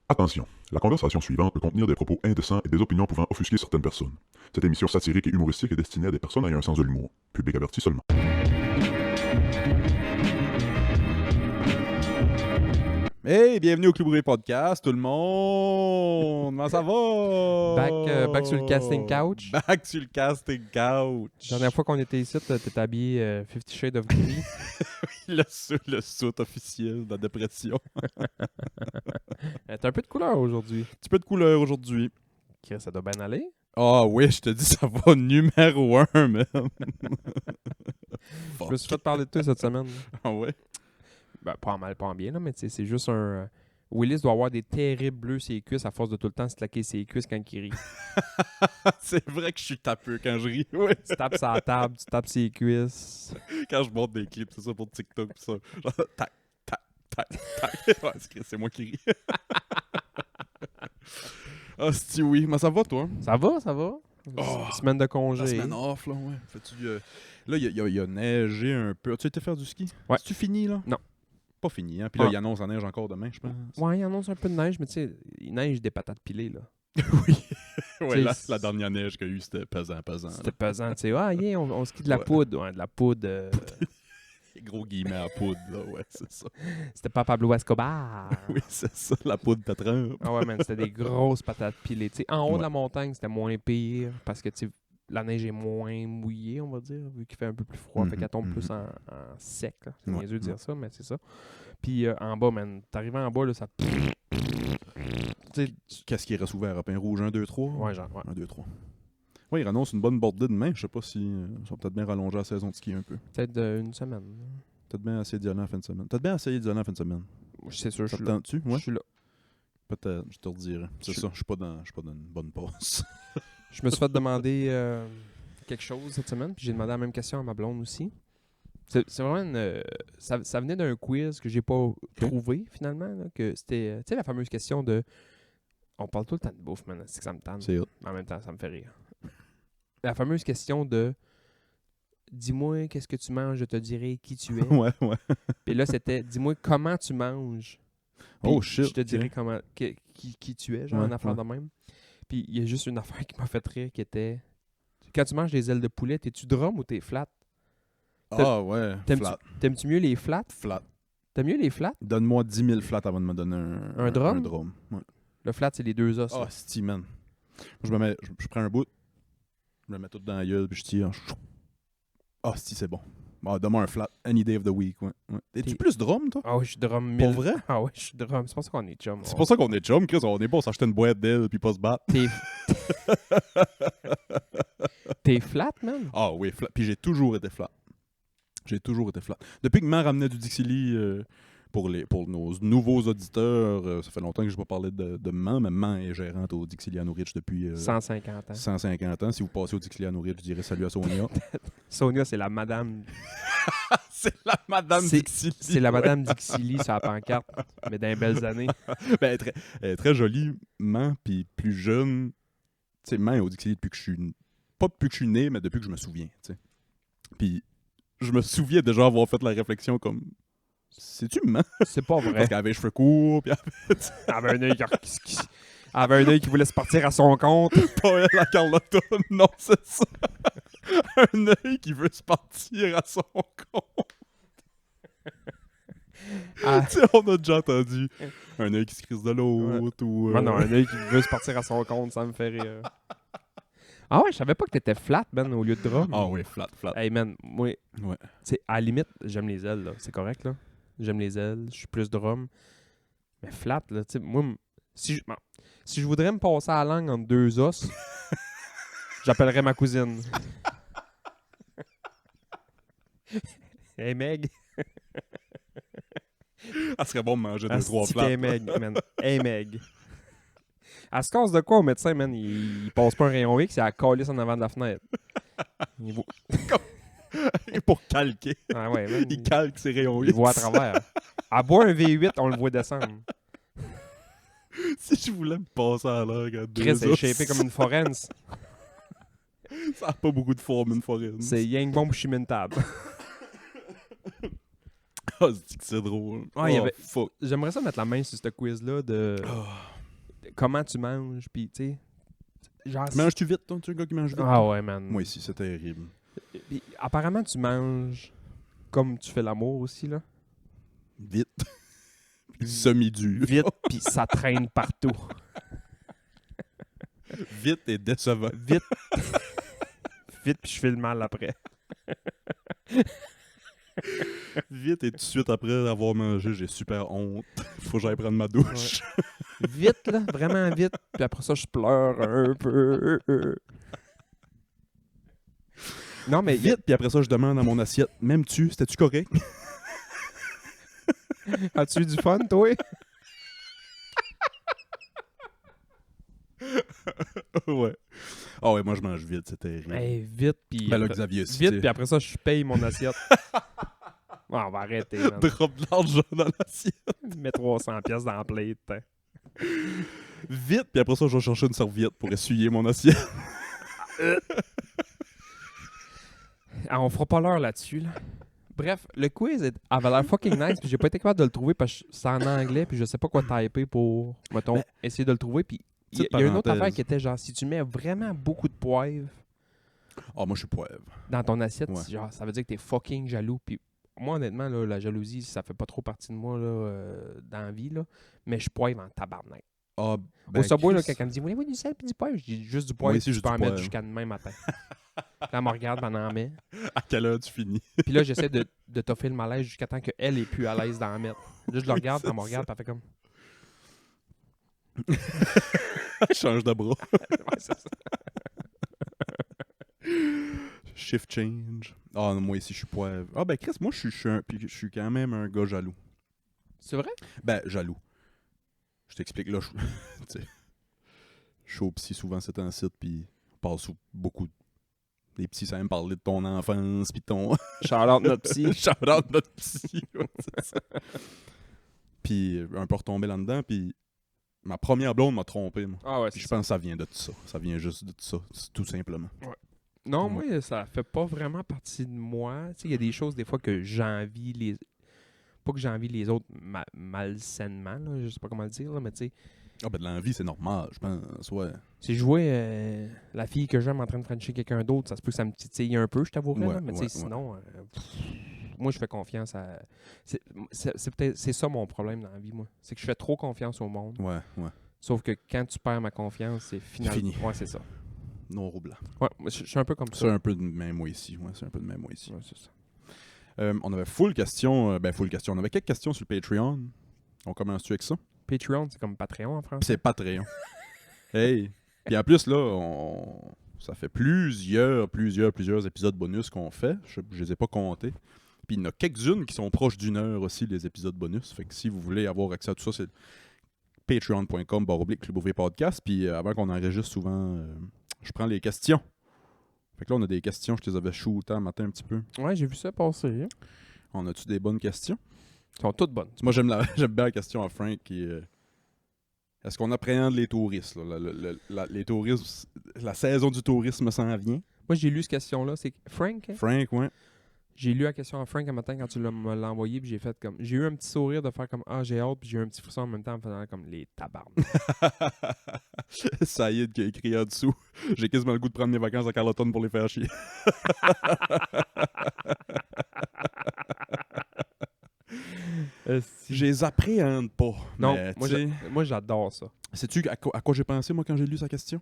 Attention, la conversation suivante peut contenir des propos indécents et des opinions pouvant offusquer certaines personnes. Cette émission satirique et humoristique est destinée à des personnes ayant un sens de l'humour. Public averti seulement. Hey, bienvenue au Club Ouvrier Podcast, tout le monde! Comment ça va? Back sur le casting couch. Back sur le casting couch. La dernière fois qu'on était ici, t'étais habillé 50 Shades of Grey. le soute officiel de la dépression. T'as un peu de couleur aujourd'hui. Un petit peu de couleur aujourd'hui. Chris, ça doit bien aller. Ah oui, je te dis, ça va numéro 1, man. Je me suis fait parler de toi cette semaine. Ah ouais? Ben, pas en mal, pas en bien, là, mais tu sais, c'est juste un... Willis doit avoir des terribles bleus ses cuisses à force de tout le temps se claquer ses cuisses quand il rit. C'est vrai que je suis tapeux quand je ris, ouais. Tu tapes sa table, tu tapes ses cuisses. Quand je monte des clips, c'est ça pour TikTok pis ça. Genre, tac, tac, tac, tac. Ouais, c'est moi qui ris. Ah, si oui. Mais ça va, toi? Ça va, ça va. Oh, Semaine de congé. La semaine off, là, ouais. Fais-tu, là, il y a neigé un peu. As-tu été faire du ski? Ouais. C'est-tu fini, là? Non. Pas fini, hein? Puis là, Ah. il annonce la neige encore demain, je pense. Ouais, il annonce un peu de neige, mais tu sais, il neige des patates pilées, là. Oui. Ouais, T'sais, la dernière neige qu'il y a eu, c'était pesant. C'était pesant, tu sais. Ah, yeah, on skie de la Ouais. poudre. Ouais, de la poudre. Gros guillemets à poudre, là, ouais, c'est ça. C'était pas Pablo Escobar. Oui, c'est ça, la poudre pétrante. Ah ouais, man, c'était des grosses patates pilées. Tu sais, en haut Ouais. de la montagne, c'était moins pire parce que tu sais, la neige est moins mouillée, on va dire, vu qu'il fait un peu plus froid. Fait qu'elle tombe plus en sec. Là. C'est Ouais, niaiseux de ouais. dire ça, mais c'est ça. Puis en bas, man, t'arrives en bas, là, ça... Tu sais, Qu'est-ce qui reste ouvert? À Pain Rouge 1, 2, 3? ouais, genre, ouais. 1, 2, 3. Ouais, il annonce une bonne bordée demain. Je sais pas si ça va peut-être bien rallonger la saison de ski un peu. Peut-être une semaine. Peut-être bien essayer d'y aller en fin de semaine. Peut-être bien essayer d'y aller en fin de semaine. C'est sûr, je Ça suis te là. tente-tu? Je Ouais. suis là. Peut-être, je te redirai. C'est Je- ça, je suis pas dans une bonne passe. Je me suis fait demander quelque chose cette semaine, puis j'ai demandé la même question à ma blonde aussi. C'est vraiment une... ça venait d'un quiz que j'ai pas trouvé, finalement. Là, que c'était, tu sais, la fameuse question de... On parle tout le temps de bouffe, man. C'est que ça me tente. C'est hot. En même temps, ça me fait rire. La fameuse question de... Dis-moi qu'est-ce que tu manges, je te dirai qui tu es. Ouais, ouais. Puis là, c'était... Dis-moi comment tu manges. Puis Oh shit. je te dirai ok. comment... qui tu es, genre Ouais, une affaire ouais. de même. Puis il y a juste une affaire qui m'a fait rire qui était... Quand tu manges des ailes de poulet, t'es-tu drum ou t'es flat? Ah ouais, flat. T'aimes-tu mieux les flats? Flat. T'aimes mieux les flats? Donne-moi 10 000 flats avant de me donner Un drum? Un drum. Ouais. Le flat, c'est les deux os. Ah, là. c'est man. Moi, je prends un bout, je me mets tout dans la gueule, puis je tire. Ah, c'est bon. Ah, donne-moi un flat. Any day of the week, ouais. Es-tu T'es- plus drum, toi? Ah oui, je suis drum Pour 1000. vrai? Ah oui, je suis drum. C'est pour ça qu'on est chum. C'est pour ça qu'on est chum, Chris. On est pas, on s'acheter une boîte d'ailes puis pas se battre. T'es... T'es flat, man? Ah oui, flat. Puis j'ai toujours été flat. J'ai toujours été flat. Depuis que Main ramenait du Dixili pour nos nouveaux auditeurs, ça fait longtemps que je n'ai pas parlé de Main, mais Main est gérante au Dixiliano Ridge depuis 150 ans. 150 ans. Si vous passez au Dixiliano Ridge, je dirais salut à Sonia. Sonia, c'est la madame... C'est la Madame C'est- Dixili. C'est la madame Dixili sur la pancarte, mais dans les belles années. Ben, elle est très jolie, Main, puis plus jeune. Tu sais, Main est au Dixili depuis que je suis... Pas depuis que je suis né, mais depuis que je me souviens, tu sais. Puis je me souviens déjà avoir fait la réflexion comme... C'est-tu Main? C'est pas vrai. Parce qu'elle avait les cheveux courts, puis Elle avait un œil elle avait un œil qui voulait se partir à son compte. pas elle, la Carlotta. Non, c'est ça. Un œil qui veut se partir à son compte. Ah, Tu sais, on a déjà entendu un œil qui se crise de l'autre ou... moi, non, un œil qui veut se partir à son compte, ça me fait rire. Ah ouais, je savais pas que t'étais flat, man, au lieu de drum. Ah oui, flat. Hey, man, moi, Ouais. tu sais, à la limite, j'aime les ailes, là. C'est correct, là. J'aime les ailes, je suis plus drum. Mais flat, là, tu sais, moi, si je voudrais me passer à la langue entre deux os, j'appellerais ma cousine. Hey, Meg. Ah, serait bon de manger 2-3 Asti flats. qu'elle est Meg, man. Hey, Meg. Elle se casse de quoi au médecin, man? Il passe pas un rayon X, il a la calisse en avant de la fenêtre. Il voit... Pour calquer. Ah ouais, man. Il calque ses rayons Il X. voit à travers. À boire un V8, on le voit descendre. Si je voulais me passer à l'heure à deux Chris est os, shapé comme une forense. ça n'a pas beaucoup de forme, une foraine. C'est Yang Bomb Chimintable. Ah, c'est drôle. Ouais, il y avait- Fuck. J'aimerais ça mettre la main sur ce quiz-là de... comment tu manges, puis tu sais. Genre, Manges-tu vite, toi? Tu es un gars qui mange vite? Ah ouais, man. Moi ici, c'est terrible. Puis, apparemment, tu manges comme tu fais l'amour aussi, là. Vite. Semi-dur. Vite, puis ça traîne partout. Vite et décevant. Vite. Vite, puis je fais le mal après. Vite et tout de suite après avoir mangé, j'ai super honte. Faut que j'aille prendre ma douche. Vite, là, vraiment vite. Puis après ça, je pleure un peu. Non, mais Vite, puis après ça, je demande à mon assiette, m'aimes-tu? C'était-tu correct? as-tu eu du fun, toi? Ouais. Ah ouais, moi je mange vite, c'est terrible. Hey, vite, puis... Ben là, Xavier aussi. vite, puis après ça, je paye mon assiette. Ouais, on va arrêter, man. Drop de l'argent dans l'assiette. Mets 300 pièces dans la plate. Hein. Vite, puis après ça, je vais chercher une serviette pour essuyer mon assiette. Ah, on fera pas l'heure là-dessus, là. Bref, le quiz avait l'air fucking nice, puis j'ai pas été capable de le trouver parce que c'est en anglais, puis je sais pas quoi typer pour, mettons, essayer de le trouver, puis il y a une autre parenthèse. affaire qui était genre, si tu mets vraiment beaucoup de poivre Ah, moi je suis poivre. dans ton assiette, Ouais. genre, ça veut dire que t'es fucking jaloux, puis moi, honnêtement, là, la jalousie, ça fait pas trop partie de moi, là, dans la vie, là, mais je poivre en tabarnak. Ah, Au Subway, là, Chris, quelqu'un me dit, voulez-vous du sel puis du poivre? Je dis juste du Moi poivre, aussi, puis j'ai tu peux du en mettre poivre. jusqu'à demain matin. Puis elle me regarde, puis elle en met. à quelle heure tu finis? Puis là, j'essaie de toffer le malaise jusqu'à temps qu'elle est plus à l'aise d'en mettre. Là, je le regarde, puis elle me regarde, puis elle fait comme... Change de bras. Ouais, c'est ça. Shift change. Ah, non, moi ici, je suis poivre. Ah, ben Chris, moi je suis quand même un gars jaloux. C'est vrai? Ben, jaloux. Je t'explique, là, tu sais, je suis au psy souvent, c'est un site, puis on parle sous beaucoup. Les psys, ça aime parler de ton enfance, puis ton... Shout-out notre psy. Shout-out notre psy. Ouais, c'est ça. Puis un peu retombé là-dedans, puis ma première blonde m'a trompé, moi. Ah ouais, Puis c'est je ça. pense que ça vient de ça. Ça vient juste de ça, tout simplement. Non, moi, ça fait pas vraiment partie de moi. Tu sais, il y a des choses, des fois, que j'envie les... Pas que j'envie les autres malsainement, là, je sais pas comment le dire, là, mais tu sais, Ah, ben de l'envie, c'est normal, je pense, ouais. si je vois la fille que j'aime en train de frencher quelqu'un d'autre, ça se peut que ça me titille un peu, je t'avouerais, Ouais, là, mais tu sais, ouais, sinon, moi, je fais confiance à... C'est ça mon problème dans la vie, moi. C'est que je fais trop confiance au monde. Ouais, ouais. Sauf que quand tu perds ma confiance, c'est finalement... fini. Ouais, c'est ça. Noir ou blanc. Ouais, moi, je suis un peu comme C'est ça. un peu de même moi ici. Ouais, c'est un peu de même moi ici. Ouais, c'est ça. On avait full question. Full question. On avait quelques questions sur le Patreon. On commence-tu avec ça? Patreon, c'est comme Patreon en Puis français. c'est Patreon. Hey! Puis en plus, là, ça fait plusieurs épisodes bonus qu'on fait. Je les ai pas comptés. Puis il y en a quelques-unes qui sont proches d'une heure aussi, les épisodes bonus. Fait que si vous voulez avoir accès à tout ça, c'est patreon.com/Club Ouvrier Podcast. Puis avant qu'on enregistre souvent, je prends les questions. Fait que là, on a des questions. Je les avais shootées un matin un petit peu. Ouais, j'ai vu ça passer. Hein. On a-tu des bonnes questions? Elles sont toutes bonnes. Moi, j'aime bien la question à Frank qui est... Est-ce qu'on appréhende les touristes? Là? Les touristes, la saison du tourisme s'en vient. Moi, j'ai lu cette question-là. C'est Frank, hein? Frank, ouais. J'ai lu la question à Frank un matin quand tu me l'as envoyé, puis j'ai fait comme... J'ai eu un petit sourire de faire comme « Ah, j'ai hâte », puis j'ai eu un petit frisson en même temps en faisant comme « Les tabarnes Saïd qui a écrit en dessous. J'ai quasiment le goût de prendre mes vacances à Carleton pour les faire chier. Je les appréhende pas. » Non, mais, moi, tu sais, moi, j'adore ça. sais-tu à quoi j'ai pensé, moi, quand j'ai lu sa question?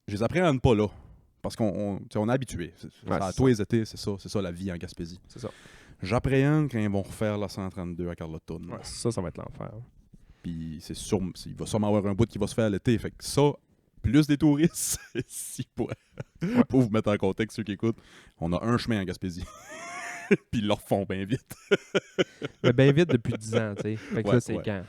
Je les appréhende pas là. Parce qu'on tu sais, on est habitué. Ouais, À c'est tous les étés, c'est ça la vie en Gaspésie. C'est ça. J'appréhende quand ils vont refaire la 132 à Carleton. Ouais, ça va être l'enfer. Puis c'est sûr, il va sûrement avoir un bout qui va se faire l'été. Fait que ça, plus des touristes, si pour vous mettre en contexte ceux qui écoutent, on a un chemin en Gaspésie. Puis ils le refont bien vite. Mais bien vite depuis 10 ans, tu sais. Fait que Ouais, là, c'est ouais. quand?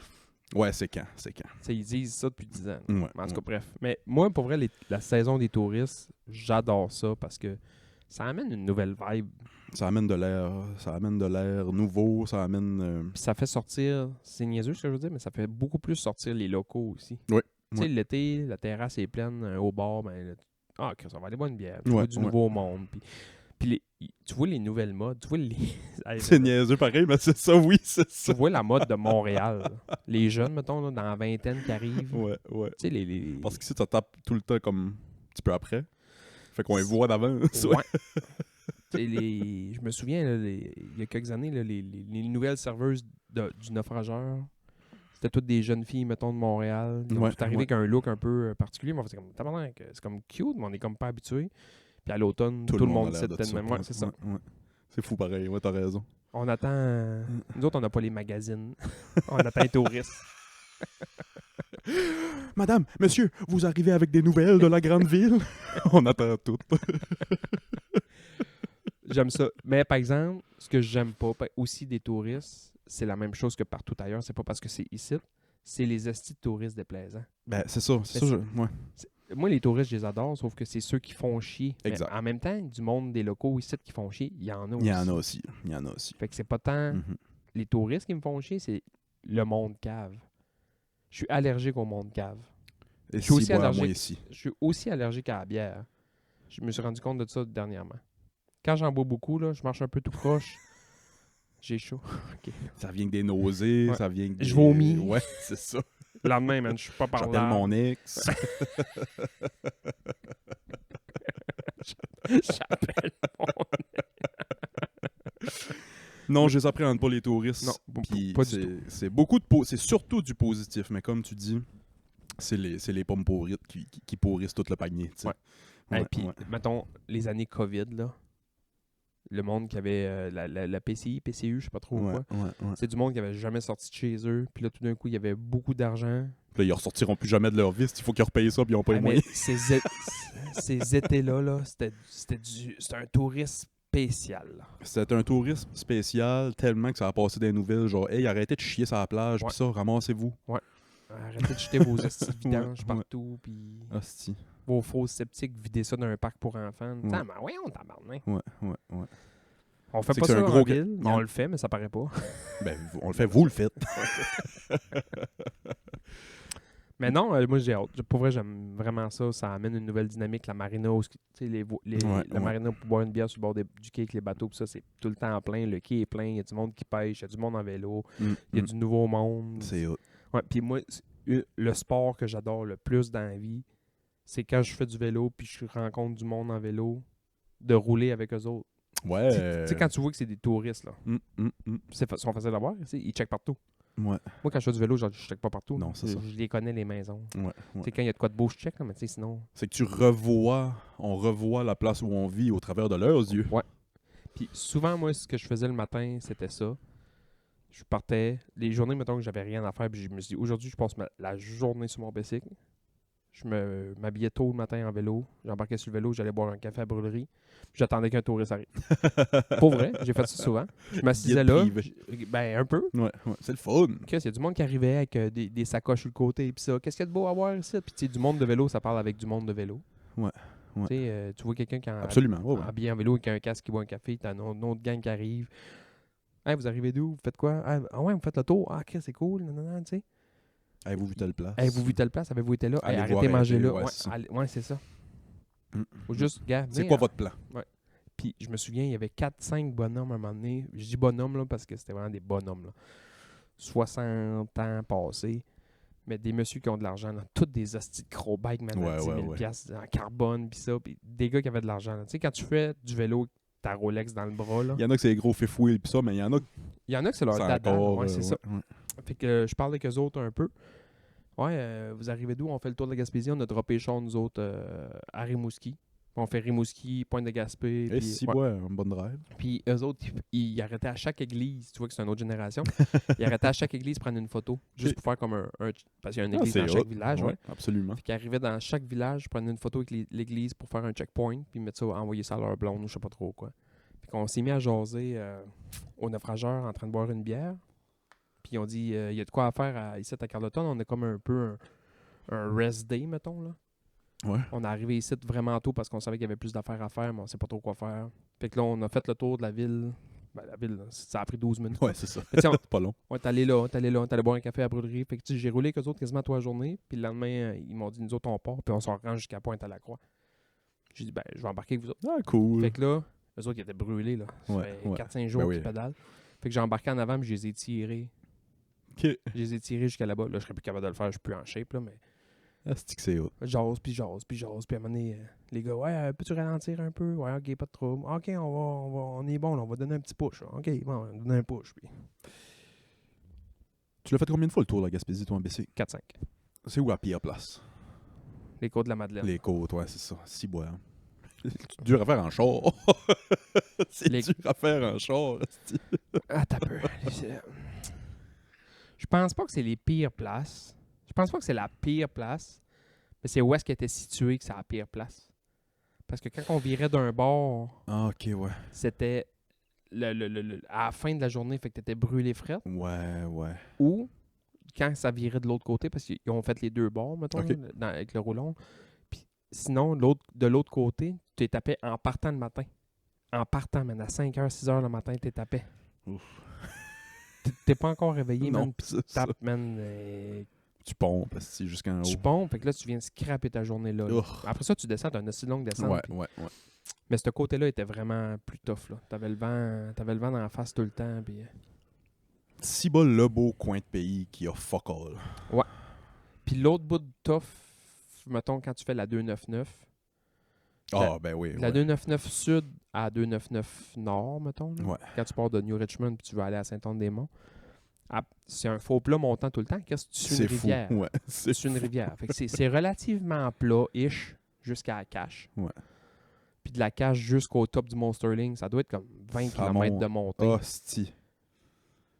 Ouais, c'est quand? Tu sais, ils disent ça depuis 10 ans. Ouais, Mais en tout cas, bref. Mais moi, pour vrai, la saison des touristes, j'adore ça parce que ça amène une nouvelle vibe. Ça amène de l'air nouveau, ça amène... Puis ça fait sortir, c'est niaiseux ce que je veux dire, mais ça fait beaucoup plus sortir les locaux aussi. Oui. Tu sais, l'été, la terrasse est pleine, au bar, ben, ça va aller boire une bière. Ouais, Du ouais. nouveau monde. Puis Puis tu vois les nouvelles modes, tu vois Hey, C'est niaiseux pareil, mais c'est ça, oui, c'est tu ça. vois la mode de Montréal. Là. Les jeunes, mettons, là, dans la vingtaine qui arrivent. Ouais. Tu sais, les... Parce qu'ici, ça tape tout le temps comme un petit peu après. Fait qu'on les voit d'avance. Ouais. Tu sais, je me souviens, là, il y a quelques années, là, les nouvelles serveuses du naufrageur, c'était toutes des jeunes filles, mettons, de Montréal. Ils ont Ouais, tout arrivé ouais. avec un look un peu particulier. Mais on fait comme, tabarnak, c'est comme cute, mais on est comme pas habitué. Puis à l'automne, tout le monde a sait l'air de de ça, même. Ouais, c'est ça. ouais. C'est fou pareil, ouais, t'as raison. On attend... Nous autres, on n'a pas les magazines. On attend les touristes. Madame, monsieur, vous arrivez avec des nouvelles de la grande ville? On attend tout. J'aime ça. Mais par exemple, ce que j'aime pas aussi des touristes, c'est la même chose que partout ailleurs. C'est pas parce que c'est ici. C'est les estis de touristes déplaisants. Ben, c'est ça. Ouais. Moi, les touristes, je les adore, sauf que c'est ceux qui font chier. Exact. Mais en même temps, du monde des locaux ici qui font chier, il y en a aussi. Il y en a aussi. Fait que c'est pas tant Mhm. les touristes qui me font chier, c'est le monde cave. Je suis allergique au monde cave. Et Je suis aussi si, moi, allergique. moi ici. Je suis aussi allergique à la bière. Je me suis rendu compte de ça dernièrement. Quand j'en bois beaucoup, là, je marche un peu tout proche. J'ai chaud. OK. Ça vient que des nausées, Ouais. ça vient que des... Je vomis. Ouais, c'est ça. Le lendemain, man, je suis pas par J'appelle là. mon ex. J'appelle mon... Non, je les appréhende pas les touristes. Non, Puis pas du tout. c'est beaucoup c'est surtout du positif, mais comme tu dis, c'est les pommes pourrites qui pourrissent tout le panier. Tu sais. Ouais. Puis, mettons, les années COVID, là, le monde qui avait la PCI, PCU, je sais pas trop quoi, c'est du monde qui avait jamais sorti de chez eux. Puis là, tout d'un coup, il y avait beaucoup d'argent. Puis là, ils ressortiront plus jamais de leur vie. Il faut qu'ils repayent ça, puis ils n'ont pas les Mais moyens. ces étés-là, là, c'était un tourisme spécial. Là. C'était un tourisme spécial tellement que ça a passé des nouvelles genre « Hey, arrêtez de chier sur la plage, Ouais. puis ça, ramassez-vous. » Arrêtez de jeter vos hosties de vidange Ouais. partout, puis Hostie. vos faux sceptiques, videz ça dans un parc pour enfants. Ouais. Mais voyons, tabarnak. Ouais. On fait C'est pas que c'est ça un en gros ville, mais ga- on le fait, mais ça paraît pas. Ben, on le fait, vous le faites. Mais non, moi j'ai hâte. Pour vrai, j'aime vraiment ça. Ça amène une nouvelle dynamique. La marina, tu sais, la marina pour boire une bière sur le bord du quai avec les bateaux, pis ça, c'est tout le temps plein. Le quai est plein. Il y a du monde qui pêche, il y a du monde en vélo, il y a du nouveau monde. C'est hot. Ouais, puis moi, le sport que j'adore le plus dans la vie, c'est quand je fais du vélo puis je rencontre du monde en vélo, de rouler avec eux autres. Ouais. Tu sais, quand tu vois que c'est des touristes, là, Ils sont faciles à voir, ils checkent partout. Ouais. Moi, quand je fais du vélo, je check pas partout. Non, c'est ça. Je les connais, les maisons. Ouais. Tu sais, quand il y a de quoi de beau, je check, là, mais tu sais, sinon... C'est que on revoit la place où on vit au travers de leurs yeux. Ouais. Puis souvent, moi, ce que je faisais le matin, c'était ça. Je partais, les journées, mettons que j'avais rien à faire, puis je me suis dit, aujourd'hui, je passe la journée sur mon bicycle. Je m'habillais tôt le matin en vélo. J'embarquais sur le vélo, j'allais boire un café à la brûlerie. Puis j'attendais qu'un touriste arrive. Pour vrai, j'ai fait ça souvent. Je m'assisais là. Ben, un peu. Ouais. C'est le fun. Il y a du monde qui arrivait avec des sacoches sur le côté. Puis ça, qu'est-ce qu'il y a de beau à voir ici? Puis tu sais, du monde de vélo, ça parle avec du monde de vélo. Ouais. Tu sais, tu vois quelqu'un qui Absolument. Ouais. habillé en vélo avec un casque qui boit un café. T'as une autre gang qui arrive. Hey, vous arrivez d'où? Vous faites quoi? Ah ouais, vous faites le tour. Ah, ok, c'est cool. Non, tu sais. Avez-vous vu telle place? Avez-vous vu telle place? Avez-vous été là? Hey, Allez voir, arrêtez de manger là. ouais, Ouais, c'est ça. ouais, c'est ça. Mm. Faut juste, gars, C'est venez, quoi votre plan? Puis je me souviens, il y avait 4-5 bonhommes à un moment donné. Je dis bonhommes là, parce que c'était vraiment des bonhommes. Là. 60 ans passés. Mais des messieurs qui ont de l'argent. Là. Toutes des hosties de gros-bikes, man, à 10 000 piastres en carbone, puis ça. Puis des gars qui avaient de l'argent. là. Tu sais, quand tu fais du vélo, ta Rolex dans le bras, là. Il y en a que c'est gros fifth wheel pis ça, mais il y en a que Il y en a que c'est leur c'est dada. encore... Ouais, c'est ça. ouais. Fait que je parle avec eux autres un peu. Ouais, vous arrivez d'où? On fait le tour de la Gaspésie. On a droppé Sean, nous autres, à Rimouski. On fait Rimouski, Pointe de Gaspé. Et si, un bon drive. Puis eux autres, ils arrêtaient à chaque église. Tu vois que c'est une autre génération. Ils arrêtaient à chaque église prendre une photo. Juste pour faire comme un parce qu'il y a une église dans chaque village. Ouais. Absolument. Fait qu'ils arrivaient dans chaque village, prenaient une photo avec l'église pour faire un checkpoint. Puis mettre ça, envoyer ça à leur blonde ou je sais pas trop quoi. Fait qu'on s'est mis à jaser au naufrageur en train de boire une bière. Puis on dit, il y a de quoi à faire ici à Carleton. On a comme un peu un rest day, mettons, là. Ouais. On est arrivé ici vraiment tôt parce qu'on savait qu'il y avait plus d'affaires à faire, mais on sait pas trop quoi faire. Fait que là, on a fait le tour de la ville. Ben, la ville, là, ça a pris 12 minutes. Ouais, c'est ça. C'est pas long. On est allé là, on est allé boire un café à la brûlerie. Fait que j'ai roulé avec eux autres quasiment toute la journée. Puis le lendemain, ils m'ont dit, nous autres, on part. Puis on s'en rend jusqu'à Pointe-à-la-Croix. J'ai dit, ben, je vais embarquer avec vous autres. Ah, cool. Fait que là, Eux autres, ils étaient brûlés, là. Ça Ouais, fait ouais. 4-5 jours Ben qu'ils oui. pédalent. Fait que j'ai embarqué en avant, puis je les ai tirés. OK. Je les ai tirés jusqu'à là-bas. Là, je serais plus capable de le faire, je suis plus en shape, là, mais... C'est que c'est hot. J'ose, puis j'ose, puis j'ose. Puis à un moment donné, les gars, ouais, peux-tu ralentir un peu? Ouais, OK, pas de trouble. OK, on est bon, là, on va donner un petit push. Là. OK, bon, on va donner un push. Puis Tu l'as fait combien de fois le tour de la Gaspésie, toi, en BC? 4-5. C'est où la pire place? Les côtes de la Madeleine. Les côtes, ouais, c'est ça. Ciboire. C'est dur à faire en char. C'est Les- dur à faire en char. esti. Ah, t'as peur. Je pense pas que c'est les pires places. Je pense pas que c'est la pire place. Mais c'est où est-ce qu'elle était située que c'est la pire place. Parce que quand on virait d'un bord, Ah, OK, ouais. c'était à la fin de la journée, fait que t'étais brûlé frette. Ouais, ouais. Ou quand ça virait de l'autre côté, parce qu'ils ont fait les deux bords, mettons, Ok. là, avec le roulon. Puis sinon, de l'autre côté, tu t'es tapé en partant le matin. En partant, man, à 5h, 6h le matin, t'es tapé. Ouf. T'es pas encore réveillé, man, Non, puis c'est ça. tapes, man. Tu pompes, esti, jusqu'en Tu haut. pompes, fait que là, tu viens scraper ta journée là. Ouf. Après ça, tu descends, t'as une aussi longue descente. Ouais, puis- ouais, ouais. Mais ce côté-là était vraiment plus tough, là. T'avais le vent dans la face tout le temps, puis... Ciboire, le beau coin de pays qui a fuck all. Puis l'autre bout de tough, mettons, quand tu fais la 299, Ah, ben oui. la ouais. 299 sud à 299 nord, mettons. Là. Ouais. Quand tu pars de New Richmond puis tu veux aller à Saint-Anne-des-Monts. C'est un faux plat montant tout le temps. Qu'est-ce que tu suis C'est une fou. rivière? Ouais, c'est C'est une fou. rivière. Fait que c'est relativement plat-ish jusqu'à la cache. Ouais. Puis de la cache jusqu'au top du Mont Sterling, ça doit être comme 20 Ça km monte. de montée. Hostie.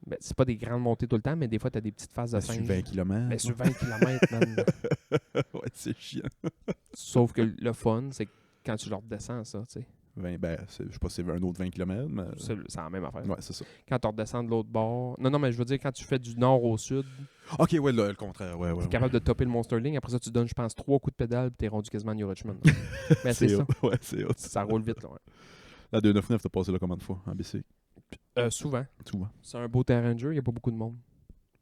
Ben, c'est pas des grandes montées tout le temps, mais des fois, tu as des petites phases de Sur 5. 20 km. Ben, sur 20 km, man. Ouais, c'est chiant. Sauf que le fun, c'est que quand tu leur descends ça, tu sais. 20, ben, je sais pas si c'est un autre 20 km, mais... C'est la même affaire. Ouais, c'est ça. Quand tu redescends de l'autre bord. Non, mais je veux dire, quand tu fais du nord au sud, OK, ouais, le contraire. Ouais, ouais. tu es capable de topper le Mont Sterling. Après ça, tu donnes, je pense, 3 coups de pédale puis t'es rendu quasiment à New Richmond. Mais c'est ça. hot. Ouais, c'est hot. Ça roule vite, là. Ouais. La 299, t'as passé là combien de fois en BC? Souvent. Souvent. C'est un beau terrain de jeu, il n'y a pas beaucoup de monde.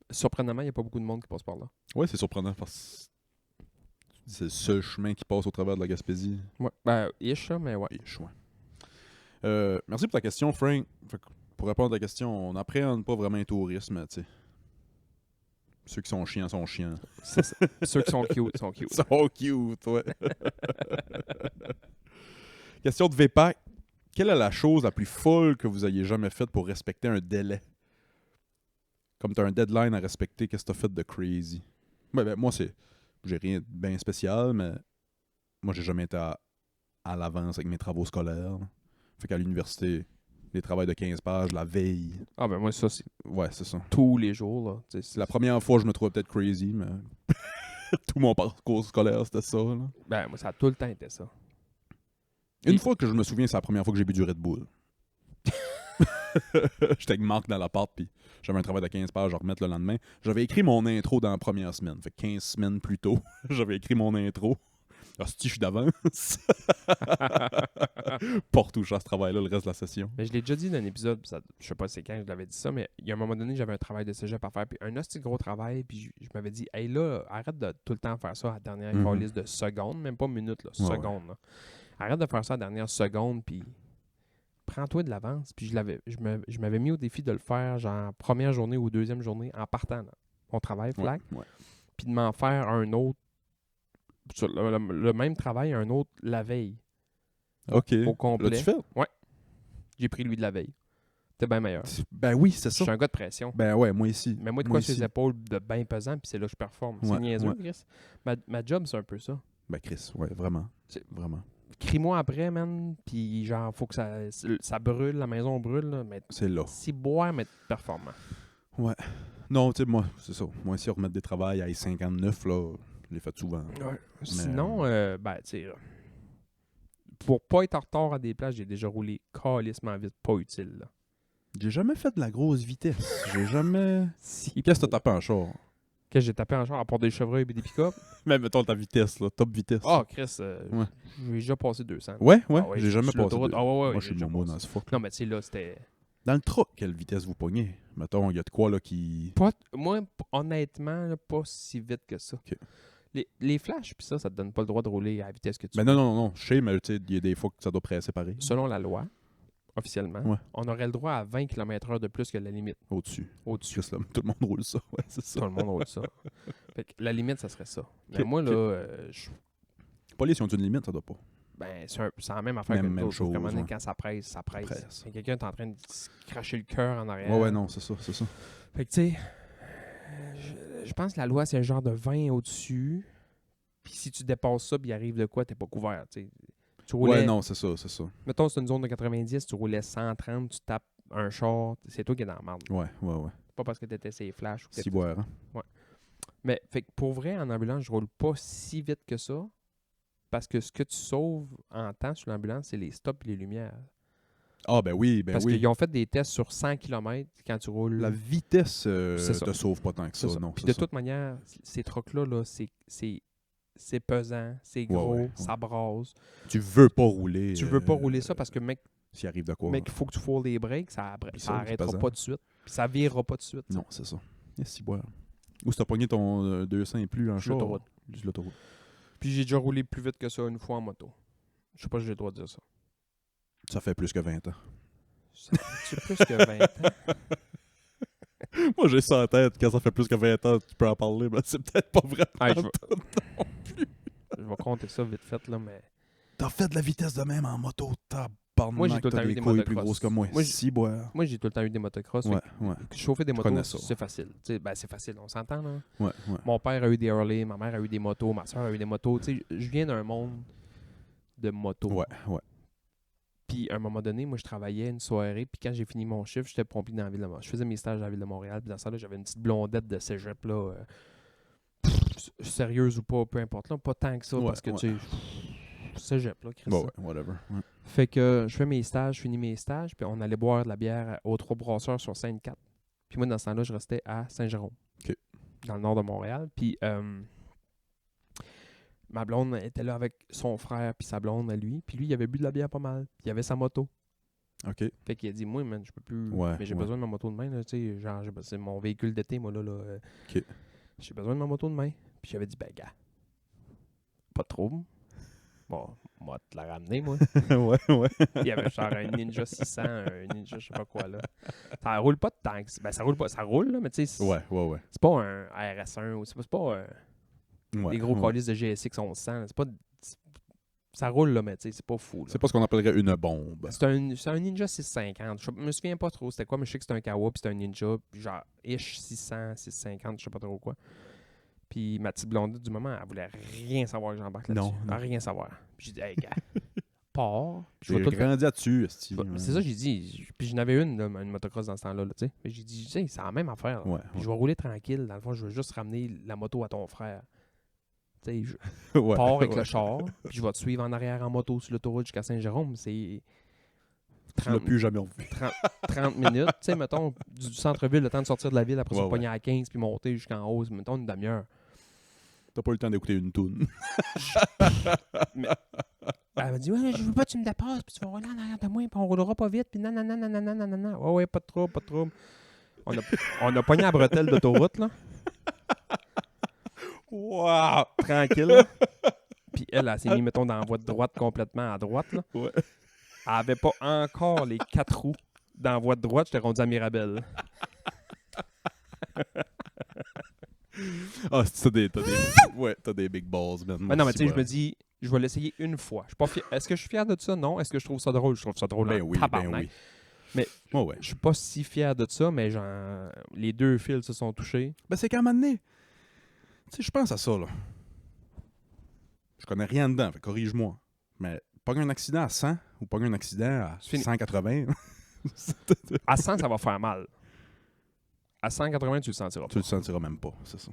Surprenamment, il n'y a pas beaucoup de monde qui passe par là. Ouais, c'est surprenant parce que c'est le seul chemin qui passe au travers de la Gaspésie. Ouais. Ben, ish, ça, mais ouais. Et chouin. Merci pour ta question, Frank. Fait que pour répondre à ta question, on n'appréhende pas vraiment le tourisme, tu sais. Ceux qui sont chiants sont chiants. C'est ça. Puis ceux qui sont cute sont cute. Ils sont cute, ouais. Question de VPAC. Quelle est la chose la plus folle que vous ayez jamais faite pour respecter un délai? Comme tu as un deadline à respecter, qu'est-ce que tu as fait de crazy? Ben, moi, j'ai rien de bien spécial, mais moi, j'ai jamais été à l'avance avec mes travaux scolaires. Là. Fait qu'à l'université, les travaux de 15 pages, la veille. Ah, ben moi, ça, c'est Ouais, c'est ça. tous les jours, là. Tu sais, C'est la première fois que je me trouvais peut-être crazy, mais tout mon parcours scolaire, c'était ça. Là. Ben, moi, ça a tout le temps été ça. Une fois que je me souviens, c'est la première fois que j'ai bu du Red Bull. J'étais avec Marc dans l'appart, puis j'avais un travail de 15 pages à remettre le lendemain. J'avais écrit mon intro dans la première semaine. Fait que 15 semaines plus tôt, j'avais écrit mon intro. Hostie, je suis d'avance. Pas retouché à ce travail-là le reste de la session. Mais je l'ai déjà dit dans un épisode, ça, je sais pas c'est quand je l'avais dit ça, mais il y a un moment donné, j'avais un travail de cégep à faire, puis un hostie gros travail, puis je m'avais dit, hey là, arrête de tout le temps faire ça à la dernière Mhm. liste de secondes, même pas minutes, là, Ouais, secondes. Là. Arrête de faire ça à la dernière seconde, puis prends-toi de l'avance. Puis je m'avais mis au défi de le faire, genre, première journée ou deuxième journée, en partant, là, mon travail, flag, Ouais. puis de m'en faire un autre, sur le même travail, un autre la veille, OK. au complet. L'as-tu fait? J'ai pris lui de la veille. C'était bien meilleur. Ben oui, c'est Je ça. suis un gars de pression. Ben ouais, moi ici. Mais moi, de quoi sur ici. les épaules de bien pesant, puis c'est là que je performe. C'est Ouais, niaiseux, ouais. Chris. Ma job, c'est un peu ça. Ben Chris, ouais, vraiment. C'est- Vraiment. Crie-moi après, man, puis genre, faut que ça brûle, la maison brûle, là, mais C'est là. si boire, mais performant. Non, tu sais, moi, c'est ça. Moi ici, remettre des travails à 59, là, je l'ai fait souvent. Sinon, ben, tu sais, pour pas être en retard à des places, j'ai déjà roulé calissement vite, pas utile, là. J'ai jamais fait de la grosse vitesse. J'ai jamais... Si. Qu'est-ce que t'as tapé en char? Que j'ai tapé en char à part des chevreuils et des pick-up. Même, mettons ta vitesse, là, top vitesse. Ah, Chris, Ouais. j'ai déjà passé 200. Ouais, Ah ouais, j'ai jamais sur passé. l'autoroute. de- Ah ouais, ouais, Moi, j'ai je suis déjà mon passé. dans ce fuck. Non, mais tu sais, là, c'était... Dans le truck, quelle vitesse vous pognez? Mettons, il y a de quoi, là, qui... Moi, honnêtement, là, pas si vite que ça. Ok. Les flashs, puis ça te donne pas le droit de rouler à la vitesse que tu Ben non, je sais, mais tu sais, il y a des fois que ça doit presser pareil. Selon la loi, officiellement, Ouais. on aurait le droit à 20 km/h de plus que la limite. Au-dessus. Au-dessus. Chris, là, tout le monde roule ça. Ouais, c'est ça. Tout le monde roule ça. Fait que la limite, ça serait ça. Mais moi, ok. là, Police, ils ont une limite, ça doit pas. ben, c'est la même affaire que Même nous autres. chose, Comme ouais. quand ça presse, ça presse. Presse. Et quelqu'un est en train de se cracher le cœur en arrière. Ouais, non, c'est ça. Fait que, tu sais, je pense que la loi, c'est un genre de 20 au-dessus. Puis si tu dépasses ça, puis il arrive de quoi, t'es pas couvert, tu sais. Tu roulais, Ouais, non, c'est ça. mettons, c'est une zone de 90, tu roulais 130, tu tapes un char, c'est toi qui es dans la merde. Ouais. Pas parce que t'étais ses flashs. Ou que Si boire, hein. Mais, fait que pour vrai, en ambulance, je roule pas si vite que ça. Parce que ce que tu sauves en temps sur l'ambulance, c'est les stops et les lumières. Ah, ben oui. Parce qu'ils ont fait des tests sur 100 km quand tu roules. La vitesse C'est ça. te sauve pas tant que ça, C'est ça. non. Puis c'est de ça. toute manière, ces trucks-là, là, c'est pesant, c'est gros, ouais. ça brasse. Tu veux pas rouler. Tu veux pas rouler ça parce que, mec, S'il arrive de quoi. il faut que tu fourres les breaks, ça c'est arrêtera pesant. pas de suite. Puis ça virera pas de suite. Non, c'est ça. Et si boire. Ou si t'as pogné ton 200 et plus en Sur char. l'autoroute. Sur l'autoroute. Puis j'ai déjà roulé plus vite que ça une fois en moto. Je sais pas si j'ai le droit de dire ça. Ça fait plus que 20 ans. C'est plus que 20 ans. Moi, j'ai ça en tête. Quand ça fait plus que 20 ans, tu peux en parler, mais c'est peut-être pas vrai. Ah, je vais compter ça vite fait, là, mais... T'as fait de la vitesse de même en moto, tabarnak. Moi, j'ai tout le temps t'as eu des des couilles plus motocross. grosses que moi. Moi, Si boire. Moi, j'ai tout le temps eu des motocross. Ouais. Chauffer des connais motos, ça. c'est facile. Tu sais, ben, c'est facile, on s'entend, là. Ouais. Mon père a eu des Harley, ma mère a eu des motos, ma soeur a eu des motos. Tu sais, je viens d'un monde de motos. Ouais. Puis, à un moment donné, moi, je travaillais une soirée, puis quand j'ai fini mon chiffre, j'étais pompier dans la ville de Montréal. Je faisais mes stages à la ville de Montréal, puis dans ça, là, j'avais une petite blondette de cégep, là. Sérieuse ou pas, peu importe, là. Pas tant que ça, Ouais, parce que, ouais. tu sais, cégep, là, Christ. Bah ouais, whatever. Ouais. Fait que je fais mes stages, je finis mes stages, puis on allait boire de la bière aux Trois Brasseurs sur Sainte-4. Puis moi, dans ce temps-là, je restais à Saint-Jérôme, OK. dans le nord de Montréal. Puis ma blonde était là avec son frère puis sa blonde à lui. Puis lui, il avait bu de la bière pas mal. Puis il avait sa moto. OK. Fait qu'il a dit, moi, man, je peux plus... Ouais, mais j'ai ouais. besoin de ma moto demain, là, tu sais. Genre, c'est mon véhicule d'été, moi, là. OK. J'ai besoin de ma moto demain. Puis j'avais dit, ben, gars, pas de trouble. Bon, moi, te la ramener, moi. ouais. Il y avait genre un Ninja 600, un Ninja je sais pas quoi, là. Ça roule pas de temps. Ben, ça roule pas. Ça roule, là, mais tu sais, Ouais. c'est pas un RS1 ou c'est pas Ouais, des gros ouais. colis de GSX 1100. C'est pas... Ça roule, là, mais tu sais, c'est pas fou, là. C'est pas ce qu'on appellerait une bombe. C'est un Ninja 650. Je me souviens pas trop c'était quoi, mais je sais que c'était un Kawa, puis c'était un Ninja, puis genre, ish 600, 650, je sais pas trop quoi. Puis ma petite blonde, du moment, elle voulait rien savoir que j'embarque là-dessus. Non. Rien savoir. Puis j'ai dit, hey, gars, pars. Puis je J'ai vais tout le temps- grandi là-dessus, esti. C'est ça, j'ai dit. Puis j'en avais une motocross dans ce temps-là, là, tu sais. Mais j'ai dit, tu sais, c'est la même affaire. là. Ouais. Puis je vais rouler tranquille. Dans le fond, je veux juste ramener la moto à ton frère. Tu sais, je Ouais. pars avec ouais. le char, puis je vais te suivre en arrière en moto sur l'autoroute jusqu'à Saint-Jérôme. C'est Tu l'as plus jamais revu. 30 minutes, tu sais, mettons, du centre-ville, le temps de sortir de la ville, après ça, Ouais, pogner à 15 puis monter jusqu'en haut, mettons une demi-heure. T'as pas eu le temps d'écouter une toune. Elle m'a dit, ouais, je veux pas que tu me dépasses, puis tu vas rouler en arrière de moi, puis on roulera pas vite, puis nanana. Ouais, pas de trouble, pas de trouble. On a pogné la bretelle d'autoroute, là. Wow! Tranquille, là. Puis elle s'est mise, mettons, dans la voie de droite, complètement à droite, là. Ouais. Elle avait pas encore les 4 roues dans la voie de droite, j'étais rendu à Mirabel. Ah, t'as des big balls, man. Mais non, mais tu sais, je me dis, je vais l'essayer une fois. Je suis pas fier. Est-ce que je suis fier de ça? Non. Est-ce que je trouve ça drôle? Je trouve ça drôle. Ben en oui, tabarnak. oui. Mais- ouais. Je suis pas si fier de ça, mais genre, les deux fils se sont touchés. Ben, c'est qu'à un moment donné, tu sais, je pense à ça, là. Je connais rien dedans, fait corrige-moi. Mais pas un accident à 100 ou pas un accident à C'est fini. 180, À 100, ça va faire mal. À 180, tu le sentiras tu pas. le sentiras même pas, c'est ça.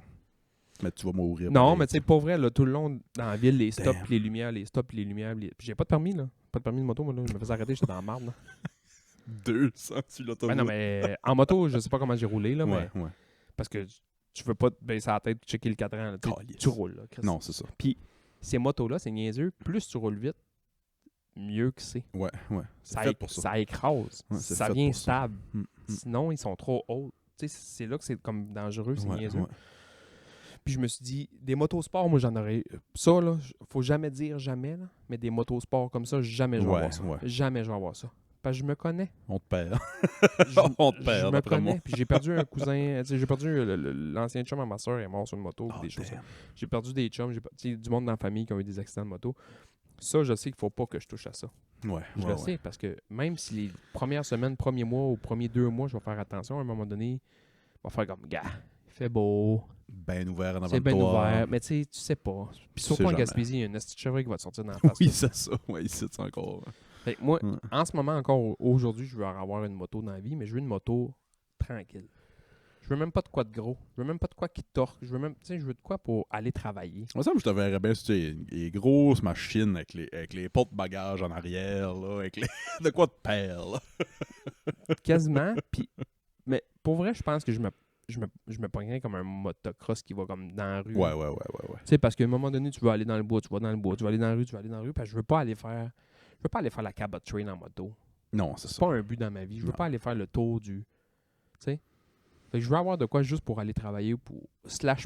Mais tu vas mourir. Non, pareil. mais tu sais, pas vrai, là, tout le long dans la ville, les stops, Damn. les lumières, les stops, les lumières. Puis j'ai pas de permis, là. Pas de permis de moto, moi, là. Je me faisais arrêter, j'étais dans la marde, là. 200 sur l'autoroute. Ouais, non, mais en moto, je sais pas comment j'ai roulé, là, mais Ouais. parce que tu veux pas te baisser la tête et checker le cadran, là. Calice. Tu roules, là. Chris. Non, c'est ça. Ces motos-là, c'est niaiseux. Plus tu roules vite, mieux que c'est. Ouais. C'est Ça, fait pour ça. ça écrase. Ouais, c'est ça fait vient pour ça. stable. Mm, mm. Sinon, ils sont trop hauts. Tu sais, c'est là que c'est comme dangereux, c'est Ouais, niaiseux. ouais. Puis je me suis dit, des motosports, moi j'en aurais. Ça, là, faut jamais dire jamais, là, mais des motosports comme ça, jamais je vais Ouais, avoir ça. ouais. Jamais je vais avoir ça. Parce que je me connais. On te perd. Je, On te je perd, me d'après moi. connais. Puis j'ai perdu un cousin. Tu sais, j'ai perdu l'ancien chum à ma soeur est mort sur une moto. Oh, des choses. damn. J'ai perdu des chums. Tu sais, du monde dans la famille qui ont eu des accidents de moto. Ça, je sais qu'il faut pas que je touche à ça. Ouais, Je le sais parce que même si les premières semaines, premiers mois ou premiers 2 mois, je vais faire attention, à un moment donné, je vais faire comme, gars, il fait beau, Ben ouvert en avant c'est de bien toi. ouvert, mais tu sais, tu sais pas. Puis Tu surtout sais en jamais. Gaspésie, il y a une petite chevreuil qui va te sortir dans la face. Oui, là. c'est ça. Ouais, ici, c'est encore. Fait que moi, Ouais. en ce moment, encore aujourd'hui, je veux avoir une moto dans la vie, mais je veux une moto tranquille. Je veux même pas de quoi de gros. Je veux même pas de quoi qui torque. Je veux même, tu sais, je veux de quoi pour aller travailler. Moi, ça, je te verrais bien si tu sais, les grosses machines avec les porte-bagages en arrière, là, avec les... de quoi de perle. Quasiment. Puis, mais pour vrai, je pense que je me pognerais comme un motocross qui va comme dans la rue. Ouais. Tu sais, parce qu'à un moment donné, tu vas aller dans le bois, tu vas dans le bois, tu vas aller dans la rue, tu vas aller dans la rue, parce que je veux pas aller faire la cabot train en moto. Non, c'est C'est ça. pas un but dans ma vie. Je veux Non. pas aller faire le tour du... Tu sais? Fait que je veux avoir de quoi juste pour aller travailler ou pour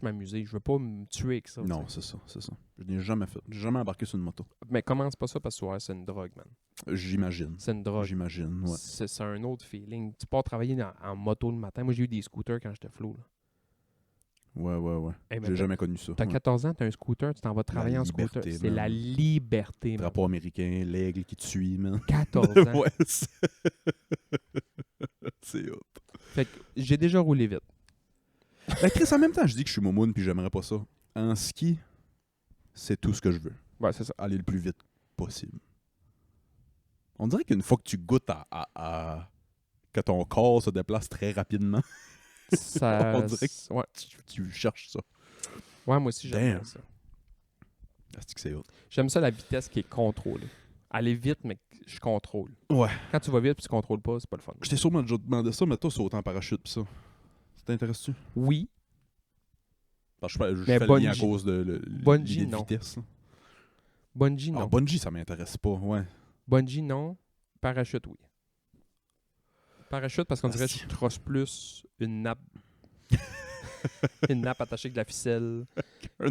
m'amuser. Je veux pas me tuer avec ça. Non, tu sais. c'est ça. Je n'ai jamais fait. J'ai jamais embarqué sur une moto. Mais commence pas ça parce que ouais, c'est une drogue, man. J'imagine. C'est une drogue. J'imagine, ouais. C'est un autre feeling. Tu pars travailler en moto le matin. Moi, j'ai eu des scooters quand j'étais flou. Là. Ouais. Hey, mais J'ai t'as- jamais connu ça. T'as Ouais. 14 ans, t'as un scooter, tu t'en vas travailler en liberté, scooter. C'est man. la liberté, man. Drapeau américain, l'aigle qui te suit, man. 14 ans. Ouais, c'est hot. Fait que j'ai déjà roulé vite. Ben, Chris, en même temps, je dis que je suis momoun puis j'aimerais pas ça. En ski, c'est tout ce que je veux. Ouais, c'est ça. Aller le plus vite possible. On dirait qu'une fois que tu goûtes que ton corps se déplace très rapidement, Ça, On dirait que- ouais. tu cherches ça. Ouais, moi aussi, j'aime Damn. ça. C'est que c'est hot. J'aime ça, la vitesse qui est contrôlée. Aller vite, mais que je contrôle. Ouais. Quand tu vas vite et tu contrôles pas, c'est pas le fun. Je t'ai sûrement déjà demandé ça, mais toi, sauter en parachute pis ça. Ça t'intéresse-tu? Oui, Parce que je Mais fais le lien à bungee- cause de bungee, l'idée de non. vitesse. là. bungee, non. Ah, bungee, ça m'intéresse pas, ouais. Bungee, non. Parachute, oui. Parachute, parce qu'on dirait que Asti. je trosse plus une nappe. Une nappe attachée avec de la ficelle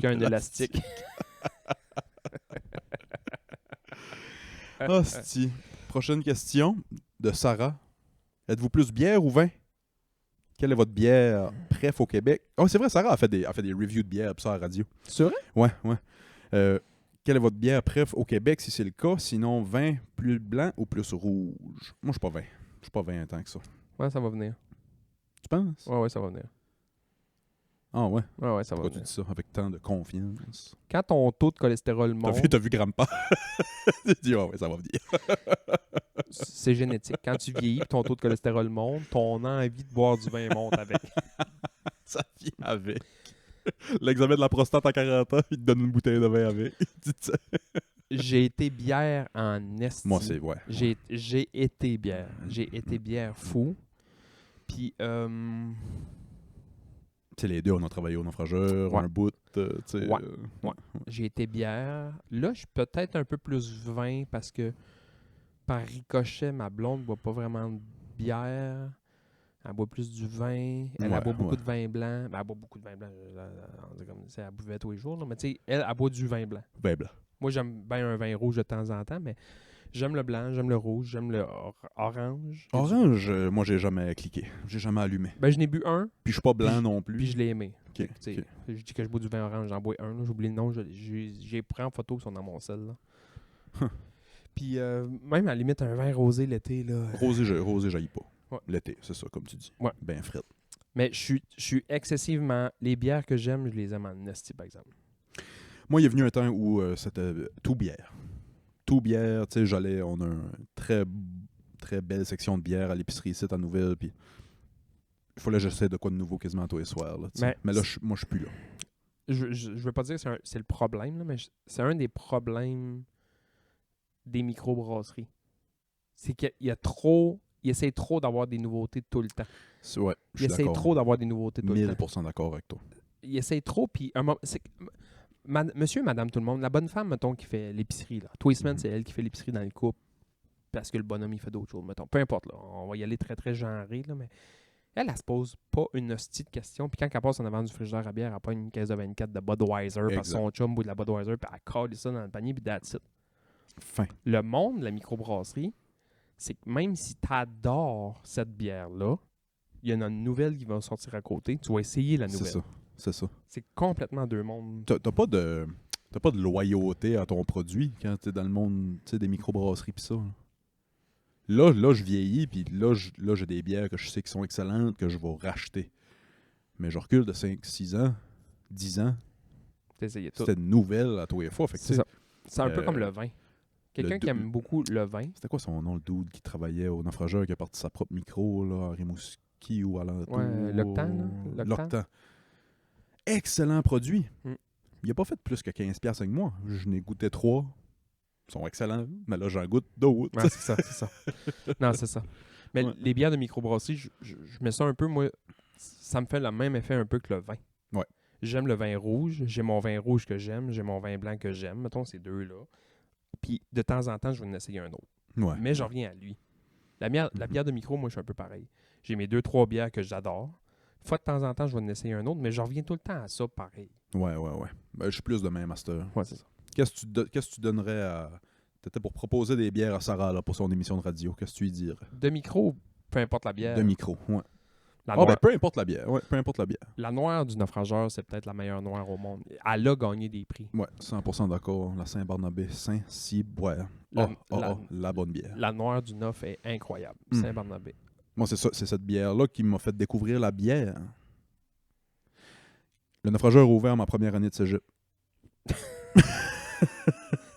qu'un élastique. Hostie. Prochaine question de Sarah. Êtes-vous plus bière ou vin? Quelle est votre bière préf au Québec? Oh, c'est vrai, Sarah a fait des reviews de bière pis ça à la radio. C'est vrai? Ouais. Quelle est votre bière préf au Québec si c'est le cas? Sinon, vin plus blanc ou plus rouge? Moi, je suis pas vin. Je suis pas vin tant que ça. Ouais, ça va venir. Tu penses? Ouais, ça va venir. Ah ouais. Ouais, ça va Pourquoi tu venir. dis ça avec tant de confiance? Quand ton taux de cholestérol monte, T'as vu grand-père? Tu dis, ah ouais, ça va venir. c'est génétique. Quand tu vieillis, ton taux de cholestérol monte, ton envie de boire du vin monte avec. Ça vient avec. L'examen de la prostate à 40 ans, il te donne une bouteille de vin avec. Tu dis ça. J'ai été bière en estime. Moi, c'est, ouais. J'ai été bière. J'ai été bière fou. Puis, Tu sais, les deux, on a travaillé au naufrageur, Ouais. un bout, tu sais. Ouais. J'ai été bière. Là, je suis peut-être un peu plus vin parce que par ricochet, ma blonde ne boit pas vraiment de bière. Elle boit plus du vin. Elle Ouais, boit beaucoup ouais. de vin blanc. Ben, elle boit beaucoup de vin blanc. On dit comme ça, elle buvait tous les jours. là. Mais tu sais, elle boit du vin blanc. Vin blanc. Moi, j'aime bien un vin rouge de temps en temps, mais j'aime le blanc, j'aime le rouge, j'aime le orange. Orange, moi, j'ai jamais cliqué. J'ai jamais allumé. Ben, je n'ai bu un, Puis je suis pas blanc non plus. puis je l'ai aimé. Ok, Fait que, tu sais, ok. Je dis que je bois du vin orange, j'en bois un. là. J'oublie le nom, j'ai pris en photo, ils sont dans mon sel. Là. Puis même à la limite, un vin rosé l'été. Là. Rosé, j'haïs pas. Ouais. L'été, c'est ça, comme tu dis. Ouais. Ben frais. Mais je suis excessivement... Les bières que j'aime, je les aime en esti, par exemple. Moi, il est venu un temps où c'était tout bière. Tout bière, tu sais, on a une très, très belle section de bière à l'épicerie ici à Nouvelle, puis il fallait que j'essaie de quoi de nouveau quasiment tous les soirs. Là, tu sais. Mais là, moi, je suis plus là. Je veux pas dire que c'est le problème, là, mais c'est un des problèmes des microbrasseries. C'est qu'il y a trop... Ils essayent trop d'avoir des nouveautés tout le temps. Ouais, je Ils suis essayent d'accord. trop d'avoir des nouveautés tout le temps. 1000% d'accord avec toi. Ils essayent trop, puis un moment... Monsieur et madame tout le monde, la bonne femme, mettons, qui fait l'épicerie, là. Tous les semaines, c'est elle qui fait l'épicerie dans le couple parce que le bonhomme, il fait d'autres choses, mettons. Peu importe, là. On va y aller très, très genré, là, mais elle se pose pas une hostie de question. Puis quand elle passe en avant du frigidaire à bière, elle prend une caisse de 24 de Budweiser parce que Exact. son chum boit de la Budweiser, puis elle colle ça dans le panier, puis that's it. Fin. Le monde, la microbrasserie, c'est que même si tu adores cette bière-là, il y en a une nouvelle qui va sortir à côté. Tu vas essayer la C'est nouvelle. ça. C'est ça. C'est complètement deux mondes. T'as pas de loyauté à ton produit quand t'es dans le monde des microbrasseries pis ça. Là, je vieillis, puis là, j'ai des bières que je sais qui sont excellentes, que je vais racheter. Mais je recule de 5, 6 ans, 10 ans. T'as essayé tout. C'était une nouvelle à tous les fois. Fait que, C'est tu sais, ça. C'est un peu euh, comme le vin. Quelqu'un le qui aime beaucoup le vin. C'était quoi son nom, le dude qui travaillait au naufrageur, qui a parti sa propre micro là, à Rimouski ou à l'entour? Ouais, L'Octane, là. L'Octane. Excellent produit. Mm. Il a pas fait plus que 15$ avec moi. Je n'ai goûté 3. Ils sont excellents, mais là, j'en goûte d'autres. Ouais, c'est ça, c'est ça. Non, c'est ça. Mais Ouais. les bières de microbrasserie, je mets ça un peu, moi, ça me fait le même effet un peu que le vin. Ouais. J'aime le vin rouge, j'ai mon vin rouge que j'aime, j'ai mon vin blanc que j'aime, mettons ces deux-là. Puis de temps en temps, je vais en essayer un autre. Ouais. Mais j'en reviens à lui. La bière de micro, moi, je suis un peu pareil. J'ai mes 2-3 bières que j'adore. Fois de temps en temps, je vais en essayer un autre, mais je reviens tout le temps à ça pareil. Ouais. Ben, je suis plus de même master. Ouais, c'est ça. Qu'est-ce que tu donnerais à... T'étais pour proposer des bières à Sarah là, pour son émission de radio. Qu'est-ce que tu lui dirais? De micro, peu importe la bière. De micro, ouais. La, Ah noire, ben, peu importe la bière. Ouais, peu importe la bière. la noire du naufrageur, c'est peut-être la meilleure noire au monde. Elle a gagné des prix. Ouais, 100% d'accord. La Saint-Barnabé, Saint-Cyboire. La bonne bière. La noire du Neuf est incroyable. Mm. Saint-Barnabé. Moi, c'est ça, c'est cette bière-là qui m'a fait découvrir la bière. Le naufrageur a ouvert ma première année de cégep.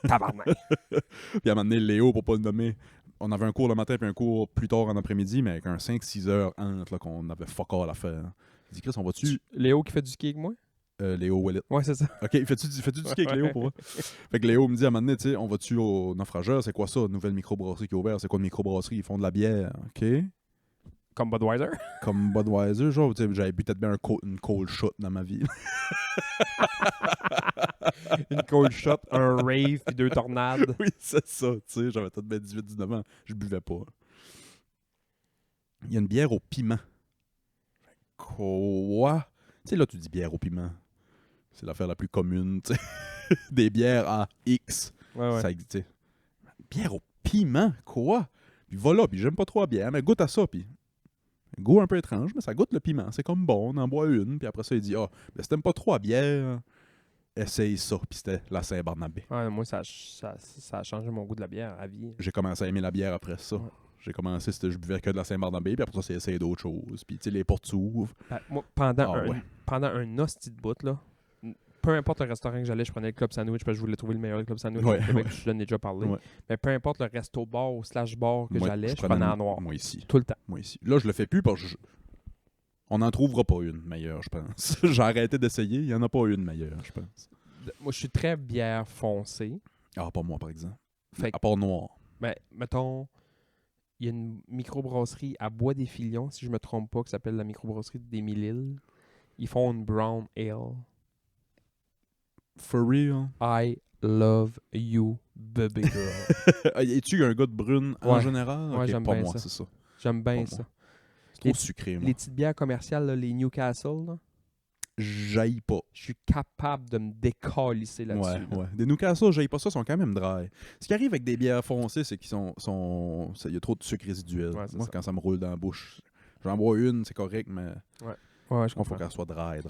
Tabarnak. Puis à un moment donné, Léo, pour pas le nommer, on avait un cours le matin puis un cours plus tard en après-midi, mais avec un 5-6 heures entre là, qu'on avait fuck all à faire. Il dit, Chris, on va-tu... Léo qui fait du ski avec moi? Léo Wallet. Ouais, c'est ça. OK, fais-tu du ski avec Léo pour moi? Fait que Léo me dit à un moment donné, tu sais, on va-tu au naufrageur? C'est quoi ça? Nouvelle microbrasserie qui est ouverte. C'est quoi une microbrasserie? Ils font de la bière. OK. Comme Budweiser. Comme Budweiser, genre, tu sais, j'avais bu peut-être bien une cold shot dans ma vie. Une cold shot, un rave puis 2 tornades. Oui, c'est ça, tu sais, j'avais peut-être bien 18-19 ans, je buvais pas. Il y a une bière au piment. Quoi? Tu sais, là, tu dis bière au piment. C'est l'affaire la plus commune, tu sais. Des bières à X. Ouais. Ça existe. Bière au piment? Quoi? Puis voilà, puis j'aime pas trop la bière, mais goûte à ça, puis... Un goût un peu étrange, mais ça goûte le piment. C'est comme bon, on en boit une, puis après ça, il dit « Ah, ben si t'aimes pas trop la bière, essaye ça. » Puis c'était la Saint-Barnabé. Ouais, moi, ça a changé mon goût de la bière à vie. J'ai commencé à aimer la bière après ça. Ouais. J'ai commencé, je buvais que de la Saint-Barnabé, puis après ça, c'est essayer d'autres choses. Puis, tu sais, les portes s'ouvrent. Ben, moi, pendant Ah, ouais. un hostie de bout, là, peu importe le restaurant que j'allais, je prenais le club sandwich parce que je voulais trouver le meilleur club sandwich Ouais, au Québec, ouais. je t'en ai déjà parlé. Ouais. Mais peu importe le resto-bar ou /bar que Moi, j'allais, je prenais en noir. Moi ici. Tout le temps. Moi ici. Là, je le fais plus parce que on n'en trouvera pas une meilleure, je pense. J'ai arrêté d'essayer. Il n'y en a pas une meilleure, je pense. Moi, je suis très bière foncée. Ah, pas moi, par exemple. Fait que, À part noir. ben, mettons, il y a une microbrasserie à Bois-des-Filions, si je me trompe pas, qui s'appelle la microbrasserie des Mille-Îles. Ils font une brown ale. For real? I love you, baby girl. Es-tu un gars de brune en Ouais. général? Ouais, Ok, j'aime pas bien moi, ça. c'est ça. J'aime bien Pas ça. moi. C'est trop sucré, moi. Les petites bières commerciales, là, les Newcastle, là, J'haïs pas. je suis capable de me décalisser là-dessus. là. Ouais. Des Newcastle, j'haïs pas ça, sont quand même dry. Ce qui arrive avec des bières foncées, c'est qu'ils il y a trop de sucre résiduel. Ouais, c'est Moi, ça. quand ça me roule dans la bouche, j'en bois une, c'est correct, mais Ouais, je il faut comprends. qu'elle soit dry.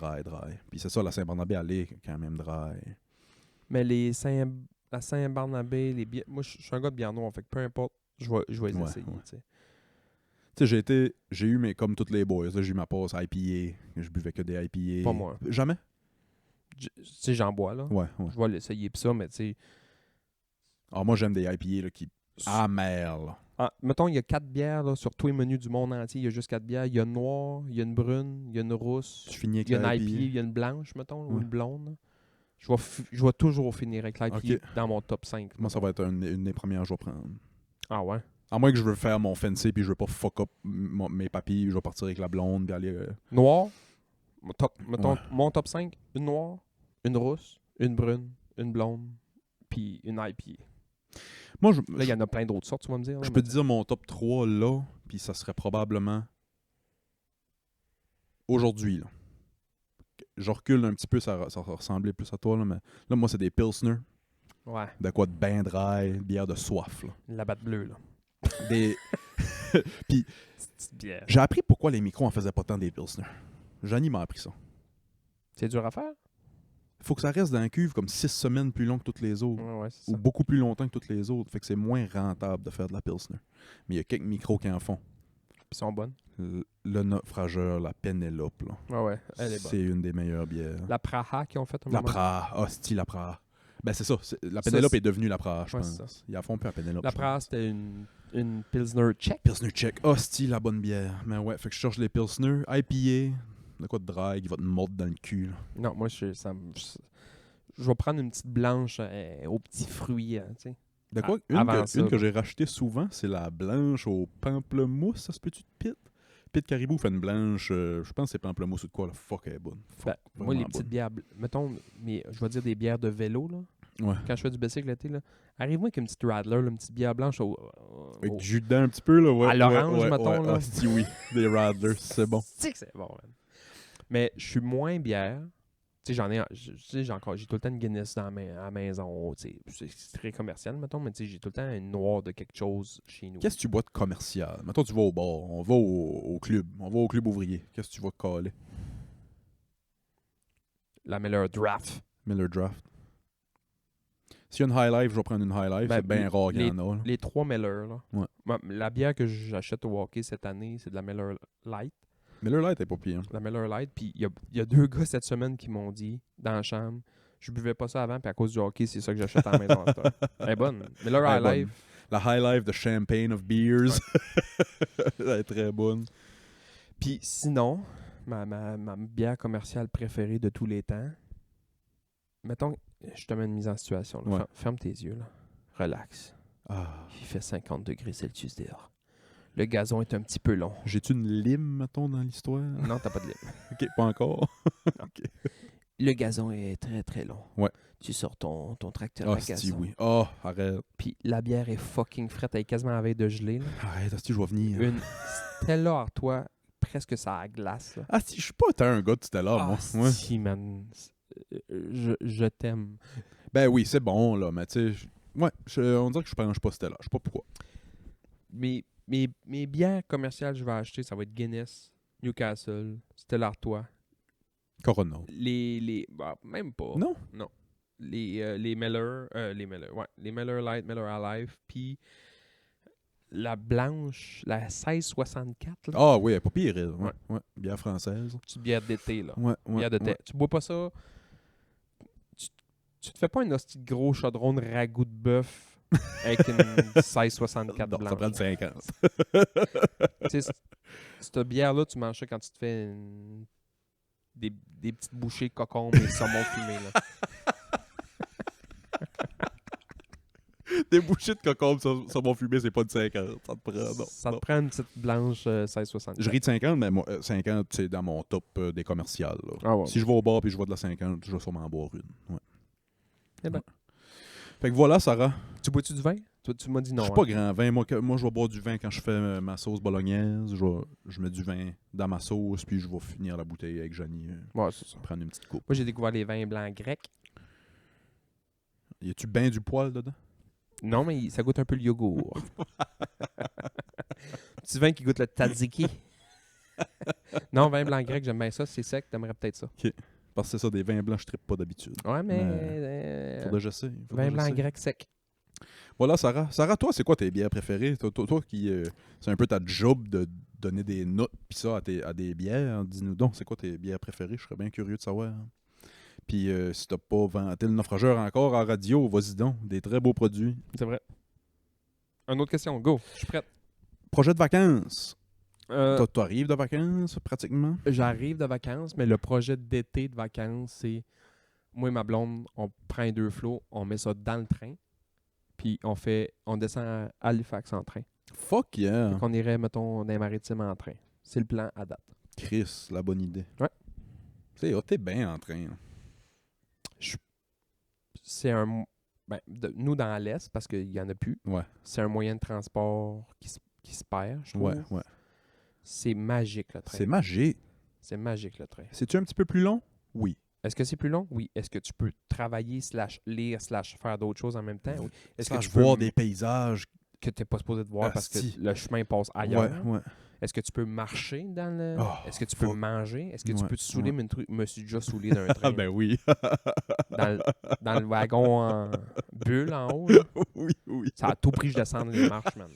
Puis c'est ça, la Saint-Barnabé, elle est quand même dry. Mais la Saint-Barnabé, les bières... Moi, je suis un gars de bière noire, fait que peu importe, je vais les Ouais, essayer. ouais. tu sais. Tu sais, j'ai eu, mais comme toutes les boys, là, j'ai eu ma passe IPA. Je buvais que des IPA. Pas moi. Jamais? Tu sais, j'en bois, là. Ouais. Je vais l'essayer pis ça, mais tu sais... Alors moi, j'aime des IPA là, qui amers, là. Mettons, il y a 4 bières là, sur tous les menus du monde entier. Il y a juste 4 bières. Il y a une noire, il y a une brune, il y a une rousse, Je finis avec il y a la une IPA, IPA. il y a une blanche, mettons, ou Ouais. une blonde. là. Je vais toujours finir avec l'IPA Ok. dans mon top 5. Moi, ça va être une des premières que je vais prendre. Ah ouais? À moins que je veux faire mon fancy puis je veux pas fuck up mes papilles, je vais partir avec la blonde puis aller... Noir, mettons, Ouais. mon top 5, une noire, une rousse, une brune, une blonde, puis une IPA. Moi, Là, il y en a plein d'autres sortes, tu vas me dire. là, je mais peux te dire mon top 3 là, puis ça serait probablement aujourd'hui. Là. Je recule un petit peu, ça ressemblait plus à toi, là, mais là, moi, c'est des Pilsner, Ouais, de quoi de bain dry, bière de soif. Là. la batte bleue, là. Des... Puis, Petite bière. j'ai appris pourquoi les micros en faisaient pas tant des Pilsner. Johnny m'a appris ça. C'est dur à faire? Faut que ça reste dans la cuve comme 6 semaines plus long que toutes les autres. Ouais, c'est Ou ça. beaucoup plus longtemps que toutes les autres. Fait que c'est moins rentable de faire de la Pilsner. Mais il y a quelques micros qui en font. Ils sont bonnes. Le naufrageur, la Pénélope, là. Ouais, elle est bonne. C'est une des meilleures bières. La Praha qu'ils ont fait un La moment. Praha. Ah, style la Praha. Ben c'est ça. La Ça, Pénélope c'est- est devenue la Praha, je Ouais, pense. c'est ça. Ils en font plus à Pénélope. La je pense. Praha, c'était une Pilsner tchèque. Pilsner Czech. Ah, style la bonne bière. Mais ouais, fait que je cherche les Pilsner. IPA. De quoi de drague, il va te mordre dans le cul. Là. Non, moi, je vais prendre une petite blanche aux petits fruits, tu sais. De quoi? Avant ça, Une que là. j'ai rachetée souvent, c'est la blanche au pamplemousse. Ça se peut-tu de Pit? Pit Caribou fait une blanche, je pense que c'est pamplemousse ou de quoi. La fuck, elle est bonne. Fuck, Ben, moi, vraiment les petites bonne. bières, mettons, je vais dire des bières de vélo, là. Ouais. Quand je fais du bicycle l'été, là, arrive-moi avec une petite Radler, là, une petite bière blanche Avec du jus dedans un petit peu, là. Ouais, À l'orange, ouais, mettons, là. Ah, si, oui. Des Radlers, c'est bon. C'est que c'est bon, man. Mais je suis moins bière. Tu sais, j'ai tout le temps une Guinness à la maison. Tu sais, c'est très commercial, mettons, mais tu sais, j'ai tout le temps une noire de quelque chose chez nous. Qu'est-ce que tu bois de commercial? Mettons, tu vas au bar, on va au club, on va au club ouvrier. Qu'est-ce que tu vas caler? La Miller Draft. Miller Draft. S'il y a une High Life, je vais prendre une High Life. Ben, c'est bien rare qu'il y en a. Là. Les 3 Miller, là. Ouais. La bière que j'achète au hockey cette année, c'est de la Miller Light. Miller Light est pas pire. La Miller Light. Puis il y a 2 gars cette semaine qui m'ont dit, dans la chambre, je buvais pas ça avant, puis à cause du hockey, c'est ça que j'achète à la maison. à cette heure. Elle est bonne. Miller Elle est High bonne. Life. La High Life de Champagne of Beers. Elle est très bonne. Puis sinon, ma bière commerciale préférée de tous les temps, mettons, je te mets une mise en situation. Là. Ouais. Ferme tes yeux. Là. Relax. Ah. Il fait 50 degrés Celsius dehors. Le gazon est un petit peu long. J'ai-tu une lime, mettons, dans l'histoire? Non, t'as pas de lime. Ok, pas encore. Le gazon est très très long. Ouais. Tu sors ton tracteur Ah, à si, gazon. oui. Oh, arrête. Puis la bière est fucking frette. Elle est quasiment à la veille de geler. Là. Arrête, si je vais venir. Une Stella Artois, presque ça à glace. Là. Ah, si, je suis pas tant un gars de Stella, moi. Ouais. Si, man. Je t'aime. Ben oui, c'est bon, là, mais tu sais, ouais, on dirait que je pense pas Stella. Je sais pas pourquoi. Mes bières commerciales que je vais acheter, ça va être Guinness, Newcastle, Stella Artois. Corona. Même pas. Non? Non. Les Miller, ouais. Les Miller Light, Miller Alive, puis la blanche, la 1664, là. Ah oui, elle est pas pire, elle. Ouais, Ouais. ouais. Bière française. Petite bière d'été, là. Ouais, ouais. Bière de thé. ouais. Tu bois pas ça. Tu te fais pas un hostie de gros chaudron de ragoût de bœuf avec une 1664 Non, blanche. ça prend de 50. Tu sais, cette bière-là, tu manges ça quand tu te fais des petites bouchées de cocombe et saumon fumé. Là. Des bouchées de cocombe sur mon fumé, c'est pas de 50. Ça te prend, non. Ça te non. prend une petite blanche 1664. Je ris de 50, mais moi, 50, c'est dans mon top des commerciales. Là. Ah ouais. Si je vais au bar et je vois de la 50, je vais sûrement en boire une. Ouais. Eh ben. Ouais. Fait que voilà, Sarah. Tu bois-tu du vin? Toi, tu m'as dit non. Je suis pas grand vin. Moi, je vais boire du vin quand je fais ma sauce bolognaise. Je mets du vin dans ma sauce, puis je vais finir la bouteille avec Johnny. Ouais, c'est ça. Prendre une petite coupe. Moi, j'ai découvert les vins blancs grecs. Y a-tu bien du poil dedans? Non, mais ça goûte un peu le yogourt. Petit vin qui goûte le tzatziki. Non, vin blanc grec, j'aime bien ça. C'est sec, t'aimerais peut-être ça. Parce que c'est ça, des vins blancs, je trippe pas d'habitude. Ouais, mais... Faudrait que j'essaie. vin blanc grec sec. Voilà, Sarah. Sarah, toi, c'est quoi tes bières préférées? Toi qui... c'est un peu ta job de donner des notes pis ça à des bières. Dis-nous donc, c'est quoi tes bières préférées? Je serais bien curieux de savoir. Puis si t'as pas vanté le naufrageur encore en radio, vas-y donc. Des très beaux produits. C'est vrai. Une autre question, go. Je suis prête. Projet de vacances. T'arrives de vacances, pratiquement? J'arrive de vacances, mais le projet d'été de vacances, c'est moi et ma blonde, on prend les 2 flots, on met ça dans le train, puis on descend à Halifax en train. Fuck yeah! On irait, mettons, dans les maritimes en train. C'est le plan à date. Chris, la bonne idée. Ouais. T'es bien en train. Là. C'est un... nous, dans l'Est, parce qu'il n'y en a plus, Ouais. c'est un moyen de transport qui se perd, je trouve. Ouais. C'est magique, le train. C'est magique. C'est magique, le train. C'est-tu un petit peu plus long? Oui. Est-ce que c'est plus long? Oui. Est-ce que tu peux travailler, /lire, /faire d'autres choses en même temps? Oui. Est-ce que Slash tu peux... voir des paysages que tu n'es pas supposé de voir parce que Asti. le chemin passe ailleurs. Ouais. Est-ce que tu peux marcher dans le... Oh, Est-ce que tu peux fuck. manger? Est-ce que tu Ouais, peux te saouler? ouais. Mais me suis déjà saoulé d'un train. Ah ben oui. Dans le wagon en bulle en haut. Là. oui. Ça a tout pris, je descendre les marches, man.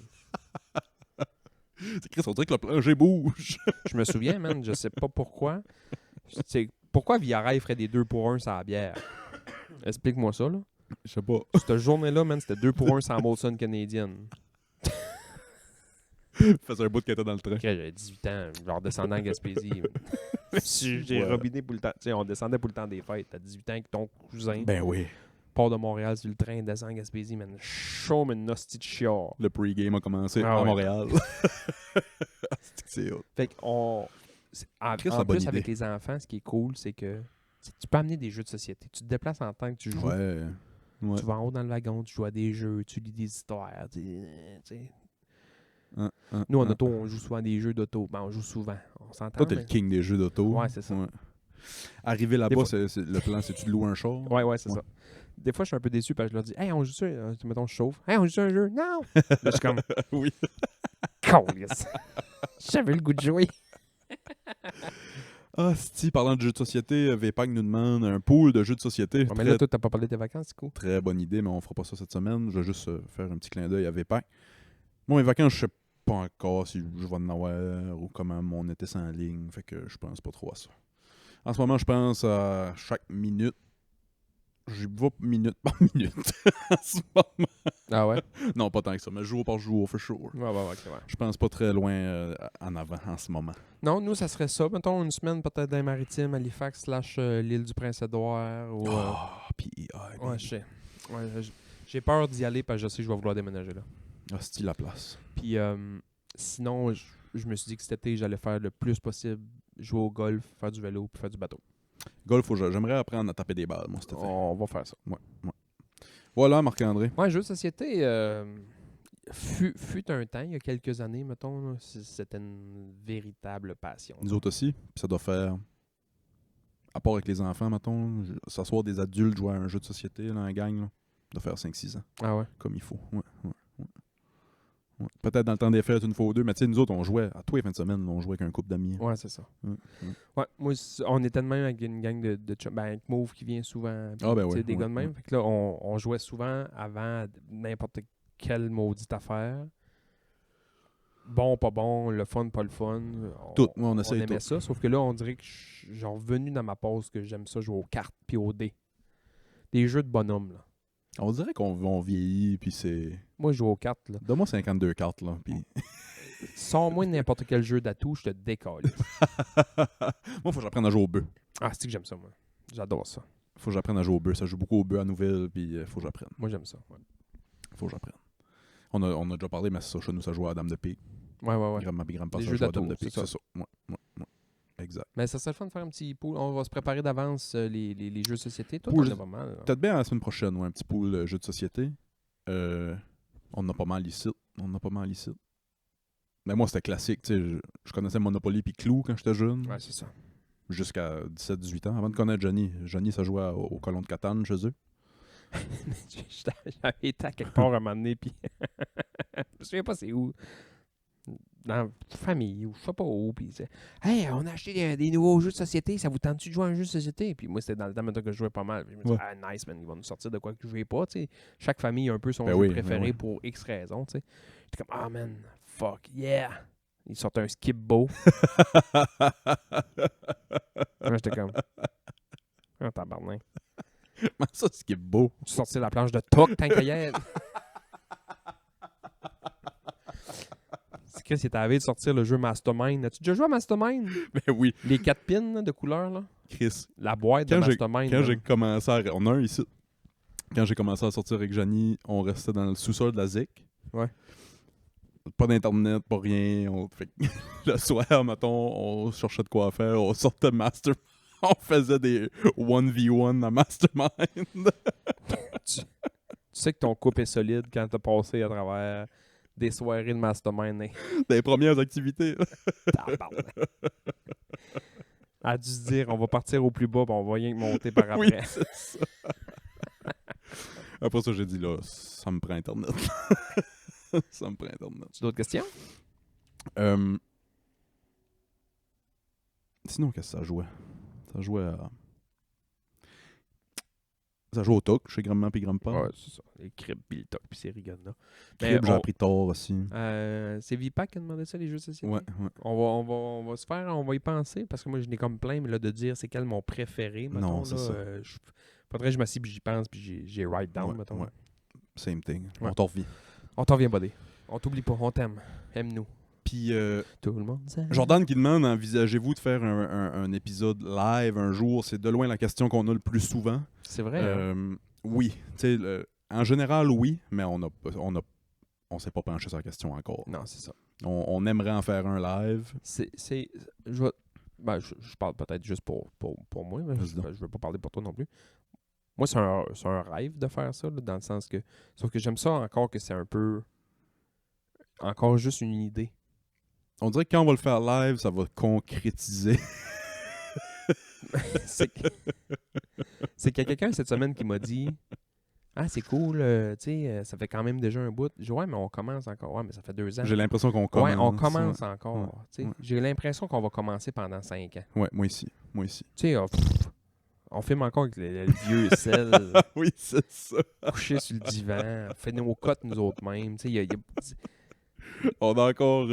C'est Chris, on dirait que le plancher bouge. Je me souviens, man, je sais pas pourquoi. Pourquoi Via-Rail ferait des 2 pour 1 sans la bière? Explique-moi ça, là. Je sais pas. Cette journée-là, man, c'était 2 pour 1 sans Molson canadienne. Faisait un bout de était dans le train. J'avais 18 ans, je redescendais en Gaspésie. J'ai Ouais. robiné pour le temps. Tu sais, on descendait pour le temps des fêtes. T'as 18 ans avec ton cousin. Ben oui. Part de Montréal sur le train, descend en Gaspésie, man. Chaud, mais une hostie de chiard. Le pre-game a commencé Ah à ouais. Montréal. C'est hot. Fait qu'on. En Chris, la bonne plus, idée. avec les enfants, ce qui est cool, c'est que tu peux amener des jeux de société. Tu te déplaces en tant que tu joues. Ouais. Tu vas en haut dans le wagon, tu joues à des jeux, tu lis des histoires. Tu sais. Nous, en auto, on joue souvent des jeux d'auto. Ben, on joue souvent. On s'entend. Toi, t'es mais- le king des jeux d'auto. Ouais, c'est ça. Arriver Des là-bas, fois- le plan, c'est-tu de louer un char? Ouais, c'est Ouais. ça. Des fois, je suis un peu déçu parce que je leur dis Hey, on joue ça. Mettons, je chauffe. Hey, on joue un jeu. Non! Là, je suis comme Oui. Câlisse. J'avais le goût de jouer. Ah, si, parlant de jeux de société, VPAG nous demande un pool de jeux de société. Ouais, mais là, toi, t'as pas parlé de tes vacances, du coup. Très bonne idée, mais on fera pas ça cette semaine. Je vais juste faire un petit clin d'œil à VPAG. Moi, mes vacances, je sais pas encore si je vais en avoir ou comment mon été c'est en ligne. Fait que je pense pas trop à ça. En ce moment, je pense à chaque minute. J'y vais minute par minute. En ce moment. Ah ouais? Non, pas tant que ça, mais jour par jour, for sure. Ouais, ok, ouais. Je pense pas très loin en avant en ce moment. Non, nous, ça serait ça. Mettons une semaine peut-être dans les maritimes, Halifax / l'île du Prince-Édouard. Ou, PEI. ouais, je sais. Ouais, j'ai peur d'y aller parce que je sais que je vais vouloir déménager là. Hostie la place. Puis sinon, je me suis dit que cet été, j'allais faire le plus possible, jouer au golf, faire du vélo, puis faire du bateau. Golf, j'aimerais apprendre à taper des balles, moi, cet été. On va faire ça. Voilà, Marc-André. Ouais, jeu de société, fut un temps, il y a quelques années, mettons, là, c'était une véritable passion. Nous autres aussi. Puis ça doit faire, à part avec les enfants, mettons, s'asseoir des adultes, jouer à un jeu de société, là, en gang, là, ça doit faire 5-6 ans, Ah ouais? comme il faut. Ouais. Peut-être dans le temps des fêtes, une fois ou deux, mais tu sais, nous autres, on jouait, à tous les fins de semaine, on jouait avec un couple d'amis. Ouais, c'est ça. Ouais. Ouais, moi, on était de même avec une gang de chums. Ben, avec Mauve qui vient souvent. puis, Ah, ben tu sais, ouais, des ouais, gars de même. ouais. Fait que là, on jouait souvent avant n'importe quelle maudite affaire. Bon, pas bon, le fun, pas le fun. Tout, ouais, on essaye aimait tout. ça, sauf que là, on dirait que j'ai revenu dans ma pause que j'aime ça jouer aux cartes puis aux dés. Des jeux de bonhomme, là. On dirait qu'on vieillit, puis c'est... Moi, je joue aux cartes, là. Donne-moi 52 cartes, là, puis... Sors-moi de n'importe quel jeu d'atout, je te décolle. Moi, faut que j'apprenne à jouer au bœuf. Ah, c'est que j'aime ça, moi. J'adore ça. Faut que j'apprenne à jouer au bœuf. Ça joue beaucoup au bœuf à Nouvelle, puis faut que j'apprenne. Moi, j'aime ça. Ouais, Faut que j'apprenne. On a déjà parlé, mais c'est ça, chez nous, ça joue à Dame de Pique. ouais. Grand-mère et grand-père, Des ça jeux joue à Dame d'ado, de Pique, c'est c'est ça. ça. Ouais. Exact. Mais ça serait le fun de faire un petit pool. On va se préparer d'avance les jeux de société. Toi, Pool- t'en as pas mal. là. Peut-être bien la semaine prochaine, ouais, un petit pool de jeux de société. On en a pas mal ici. Mais moi, c'était classique. Tu sais, je connaissais Monopoly puis Clou quand j'étais jeune. Ouais, c'est ça. Jusqu'à 17-18 ans. Avant de connaître Johnny. Johnny, ça jouait au colon de Catane chez eux. J'avais été à quelque part un moment donné, puis je me souviens pas c'est où. Dans la famille, ou je sais pas où, puis c'est Hey, on a acheté des nouveaux jeux de société, ça vous tente-tu de jouer à un jeu de société? Puis moi, c'était dans le temps maintenant que je jouais pas mal. Puis je me disais, Ouais. ah, nice, man, ils vont nous sortir de quoi que je jouais pas, tu sais. Chaque famille a un peu son Ben jeu oui, préféré ben oui. pour X raisons, tu sais. J'étais comme, ah, man, fuck, yeah! Ils sortent un skip beau. Moi, j'étais comme, ah, tabarnak. Mais ça, ce qui est beau. Tu sortais la planche de Toc, tant qu'à y être. C'est que c'est arrivé de sortir le jeu Mastermind. As-tu déjà joué à Mastermind? Ben oui, Les 4 pins là, de couleur, là. Chris. La boîte de Quand Mastermind. Quand là. j'ai commencé à... On a un ici. Quand j'ai commencé à sortir avec Johnny, on restait dans le sous-sol de la ZIC. Ouais. Pas d'internet, pas rien. Fait que le soir, mettons, on cherchait de quoi faire. On sortait Mastermind. On faisait des 1v1 à Mastermind. Tu sais que ton couple est solide quand t'as passé à travers des soirées de Mastermind. Hein. Des premières activités. Tabarnak. Elle a dû se dire, on va partir au plus bas, puis on va rien que monter par après. Oui, c'est ça. Après ça, j'ai dit, là, ça me prend Internet. Ça me prend Internet. Tu as d'autres questions? Sinon, qu'est-ce que ça jouait? Ça jouait au TOC chez Grand-Maman puis Grand-Papa. Ouais, c'est ça. Les cribs, puis le toc, puis c'est rigana. Crib, j'ai appris tard aussi. C'est Vipac qui a demandé ça, les jeux de société? Ouais. On va se faire, on va y penser, parce que moi, je n'ai comme plein, mais là, de dire c'est quel mon préféré, mettons, Non, c'est là, ça. faudrait que je m'assieds, puis j'y pense, puis j'ai write down, Ouais, mettons. ouais. Same thing. Ouais. On t'en revient. On t'en vient, buddy. On t'oublie pas, on t'aime. Aime-nous. Puis, Tout le monde s'aime. Jordan qui demande, envisagez-vous de faire un épisode live un jour? C'est de loin la question qu'on a le plus souvent. C'est vrai, hein? Oui. Tu sais, en général, oui, mais on s'est pas penché sur la question encore. Non, c'est ça. On aimerait en faire un live. Je parle peut-être juste pour moi, mais Vas-y donc. je veux pas parler pour toi non plus. Moi, c'est un rêve de faire ça, là, dans le sens que... Sauf que j'aime ça encore que c'est un peu... Encore juste une idée. On dirait que quand on va le faire live, ça va concrétiser. C'est qu'il y a quelqu'un cette semaine qui m'a dit « Ah, c'est cool, tu sais, ça fait quand même déjà un bout. » Je dis « Ouais, mais on commence encore. » Ouais, mais ça fait 2 ans. J'ai l'impression qu'on commence. Ouais, on commence encore. Ouais. Tu sais. Ouais. J'ai l'impression qu'on va commencer pendant 5 ans. Ouais, moi ici. Tu sais, on filme encore avec le vieux sel, Oui, c'est ça. couché sur le divan, on fait nos cotes nous autres mêmes. Tu sais, On est encore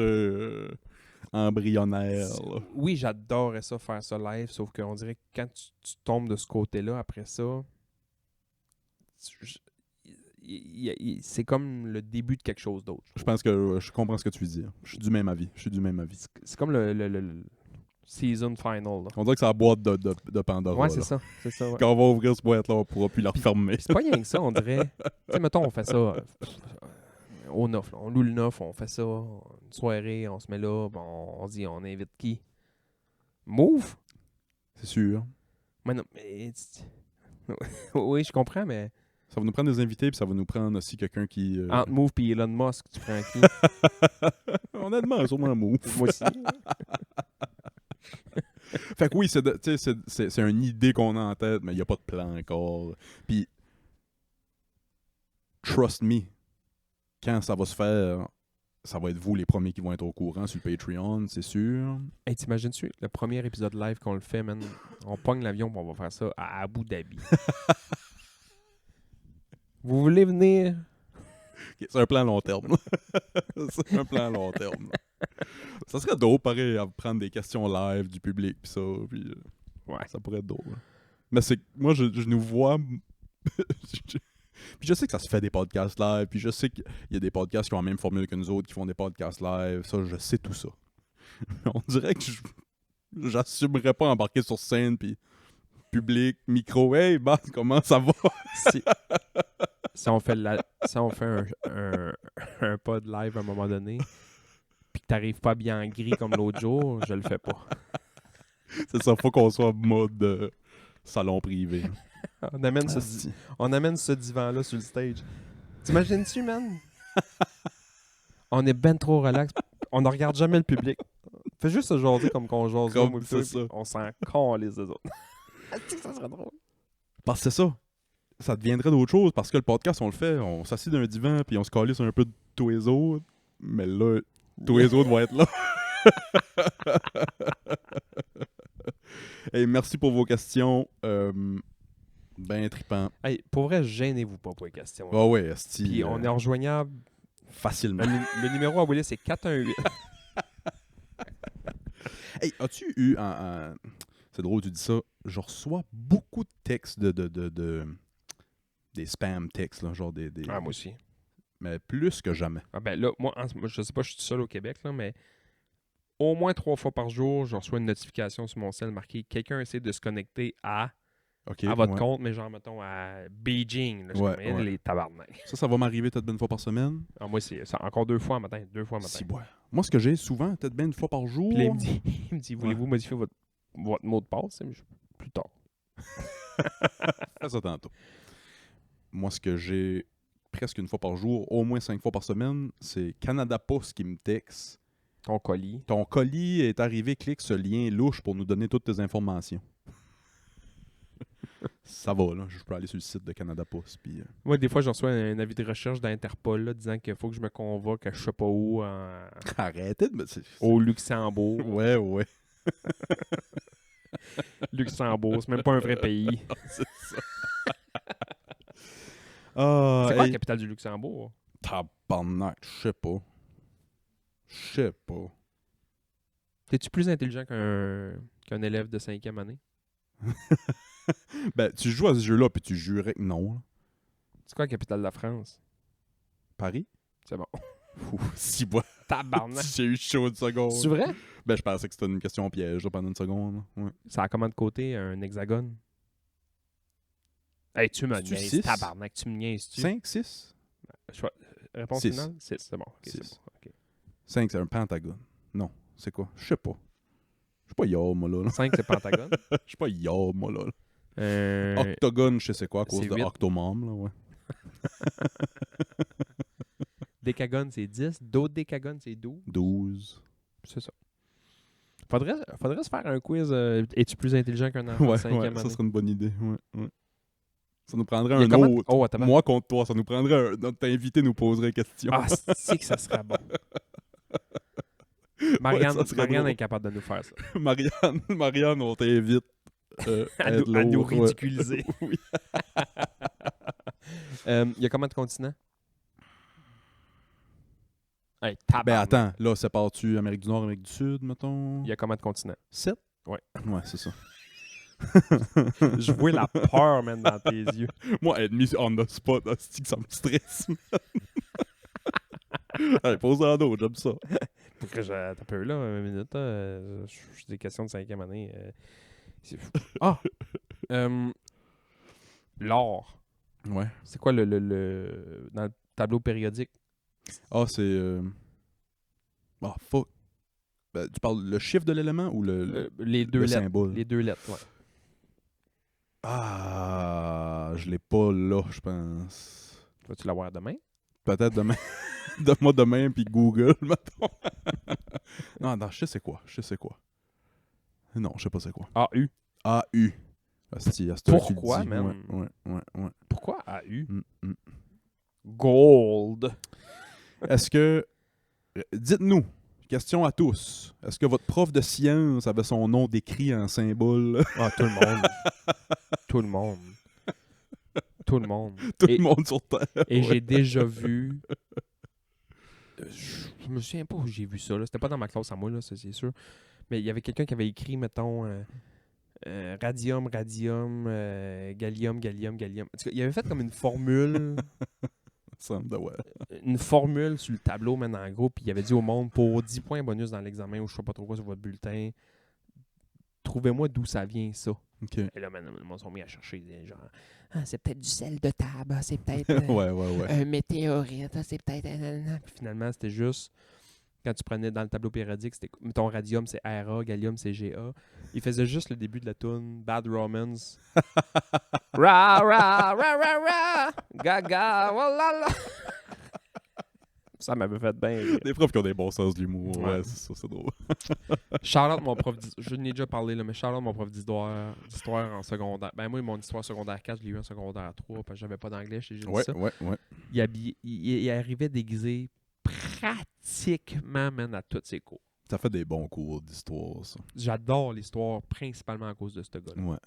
embryonnaire. Là. oui, j'adorerais ça, faire ça live, sauf qu'on dirait que quand tu tombes de ce côté-là, après ça, c'est comme le début de quelque chose d'autre. Je pense que je comprends ce que tu veux dire. Je suis du même avis. C'est comme le season final. Là. On dirait que c'est la boîte de Pandora. Ouais, c'est là. ça. C'est ça, ouais. Quand on va ouvrir cette boîte-là, on pourra plus la refermer. C'est pas rien que ça, on dirait. Tu sais, mettons, on fait ça au neuf. Là. On loue le neuf, on fait ça. Une soirée, on se met là, bon, on dit, on invite qui? Move? C'est sûr. Mais non, mais... Oui, je comprends, mais Ça va nous prendre des invités, puis ça va nous prendre aussi quelqu'un qui... entre Move et Elon Musk, tu prends qui? Honnêtement, sûrement Move. Moi aussi. Fait que oui, c'est une idée qu'on a en tête, mais il n'y a pas de plan encore. Puis, trust me, quand ça va se faire, ça va être vous les premiers qui vont être au courant sur le Patreon, c'est sûr. Hey, t'imagines-tu, le premier épisode live qu'on le fait, man, on pogne l'avion et on va faire ça à Abu Dhabi. Vous voulez venir? Okay, c'est un plan long terme. C'est un plan long terme. Ça serait drôle, pareil, à prendre des questions live du public, puis ça, puis Ouais. ça pourrait être drôle. Mais c'est moi, je nous vois... Puis je sais que ça se fait des podcasts live, puis je sais qu'il y a des podcasts qui ont la même formule que nous autres, qui font des podcasts live, ça, je sais tout ça. On dirait que j'assumerais pas embarquer sur scène, puis public, micro, « Hey, Bart, comment ça va? » Si on fait, un pod live à un moment donné, puis que t'arrives pas bien en gris comme l'autre jour, je le fais pas. C'est ça, faut qu'on soit en mode salon privé. On amène ce divan-là sur le stage. T'imagines-tu, man? On est ben trop relax. On ne regarde jamais le public. Fais juste se jaser comme qu'on jase. Comme moi, puis c'est toi, ça. puis on s'en calisse des autres. Ça serait drôle. Parce que c'est ça. Ça deviendrait d'autres choses, parce que le podcast, on le fait, on s'assied d'un divan, puis on se calisse un peu de tous les autres. Mais là, tous les autres vont être là. Hey, merci pour vos questions. Ben trippant. Hey, pour vrai, gênez-vous pas pour les questions. Ah ouais, esti. Puis on est rejoignable. Facilement. Le numéro à Willis, c'est 418. Hey, as-tu eu c'est drôle, tu dis ça. Je reçois beaucoup de textes des spam textes, là, genre des... Ah, moi aussi. Mais plus que jamais. Ah ben là, moi, je sais pas, je suis tout seul au Québec, là, mais au moins 3 fois par jour, je reçois une notification sur mon cell marqué « Quelqu'un essaie de se connecter à votre compte, mais genre, mettons, à Beijing. » Là, Ouais. Les tabarnak. Ça va m'arriver peut-être une fois par semaine. Ah, moi, c'est ça, encore 2 fois le matin. 2 fois le matin. Si, ouais. Moi, ce que j'ai souvent, peut-être bien une fois par jour... Puis là, il me dit voulez-vous modifier votre mot de passe? Plus tard. Fais ça tantôt. Moi, ce que j'ai presque une fois par jour, au moins 5 fois par semaine, c'est Canada Post qui me texte. Ton colis. Ton colis est arrivé, clique ce lien louche pour nous donner toutes tes informations. Ça va, là. Je peux aller sur le site de Canada Post. Puis, Moi, des fois, je reçois un avis de recherche d'Interpol là, disant qu'il faut que je me convoque à je sais pas où, Arrêtez de me... au Luxembourg. Ouais. Luxembourg, c'est même pas un vrai pays. C'est ça. Ah, C'est quoi hey, la capitale du Luxembourg? tabarnak, je sais pas. T'es-tu plus intelligent qu'un élève de 5e année? Ben, tu joues à ce jeu-là, puis tu jurais que non. Là. C'est quoi la capitale de la France? Paris? C'est bon. Si, moi, Tabarnak! j'ai eu chaud une seconde. C'est vrai? Ben, je pensais que c'était une question piège là, pendant une seconde. Là. Ouais. Ça a comment de côté un hexagone? Hey, tu me C'est-tu niaises, six? tabarnak, tu me niaises-tu? 5, 6? Réponse Six. finale? 6, c'est bon. Ok, c'est Six. bon. Ok. 5, c'est un pentagone. Non, c'est quoi? Je sais pas. Je suis pas yard, moi, là. 5, c'est pentagone. Je suis pas yard, moi, là. Euh, Octogone, je sais c'est quoi, à cause c'est de 8. Octomom, là, ouais. Décagone, c'est 10. Dodécagone, c'est 12. 12. C'est ça. Faudrait se faire un quiz. Es-tu plus intelligent qu'un enfant de Ouais, 5e ouais, année? ça serait une bonne idée. Ouais. Ça nous prendrait Il y a un comment- autre. Oh, attends. Moi contre toi, ça nous prendrait un. Notre invité nous poserait question. Ah, c'est que ça serait bon. Marianne, ça serait Marianne drôle. est incapable de nous faire ça. Marianne, on t'invite. À être nous lourd, ouais. ridiculiser. Oui. Il y a combien de continents? Hey, Ben tabarnak. attends, là, sépares-tu Amérique du Nord, Amérique du Sud, mettons? Il y a combien de continents? 7? Ouais. Ouais, c'est ça. Je vois la peur, man, dans tes yeux. Moi, être mis on the spot, hostie, que ça me stresse. Hey, pose-en d'autres, j'aime ça. Faut que t'as peu là, une minute. J'ai des questions de 5e année. C'est fou. Ah! L'or. Ouais. C'est quoi le dans le tableau périodique? Ah, c'est... Ah, fuck. Ben, tu parles le chiffre de l'élément ou Les deux le lettres. symbole? Les 2 lettres, ouais. Ah, je l'ai pas là, je pense. Vas-tu l'avoir demain? Peut-être demain. Donne-moi demain, puis Google, mettons. Non, je sais quoi. Non, je sais pas c'est quoi. AU. AU. Asti, Pourquoi, tu le dis. man? Ouais. Pourquoi AU? Mm. Gold. Est-ce que... Dites-nous, question à tous. Est-ce que votre prof de science avait son nom décrit en symbole? Ah, tout le monde. Tout le monde. Tout le monde. Tout Et- le monde sur Terre. Et Ouais. j'ai déjà vu... Je me souviens pas où j'ai vu ça. Là. C'était pas dans ma classe à moi, là, ça, c'est sûr. Mais il y avait quelqu'un qui avait écrit, mettons, radium, gallium. En tout cas, il avait fait comme une formule... Ça me ouais. une formule sur le tableau, man, en gros, puis il avait dit au monde, pour 10 points bonus dans l'examen, ou je sais pas trop quoi sur votre bulletin, trouvez-moi d'où ça vient, ça. OK. Et là, man, le monde sont mis à chercher, genre, ah, c'est peut-être du sel de table, ah, c'est peut-être ouais. un météorite, ah, c'est peut-être... Puis finalement, c'était juste, quand tu prenais dans le tableau périodique, c'était, mettons, radium, c'est Ra, gallium, c'est Ga. Il faisait juste le début de la tune Bad Romance. Ra, ra, ra, ra, ra, gaga, walala. Ça m'avait fait bien rire. Des profs qui ont des bons sens de l'humour. Ouais. Ouais, c'est ça, c'est drôle. Shout-out mon prof je n'ai déjà parlé, là, mais shout-out mon prof d'histoire en secondaire. Ben moi, mon histoire secondaire 4, je l'ai eu en secondaire 3 parce que j'avais pas d'anglais, j'ai juste dit ça. Ouais. Il arrivait déguisé pratiquement, man, à tous ses cours. Ça fait des bons cours d'histoire, ça. J'adore l'histoire, principalement à cause de ce gars-là. Ouais.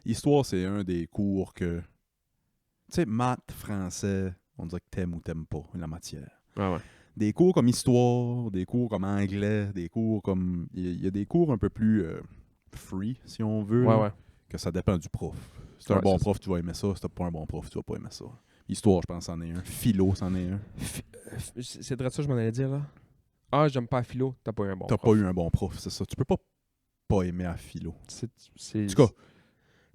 Histoire, c'est un des cours que... Tu sais, maths, français, on dirait que t'aimes ou t'aimes pas la matière. Ouais. Des cours comme histoire, des cours comme anglais, des cours comme... Il y a des cours un peu plus free, si on veut, Ouais. que ça dépend du prof. Si t'es un Ouais, bon c'est prof, tu vas aimer ça. Si t'as pas un bon prof, tu vas pas aimer ça. Histoire, je pense, c'en est un. Philo, c'en est un. C'est de ça que je m'en allais dire, là. Ah, j'aime pas la philo, t'as pas eu un bon T'as prof. pas eu un bon prof, c'est ça. Tu peux pas aimer à philo. C'est... En tout cas,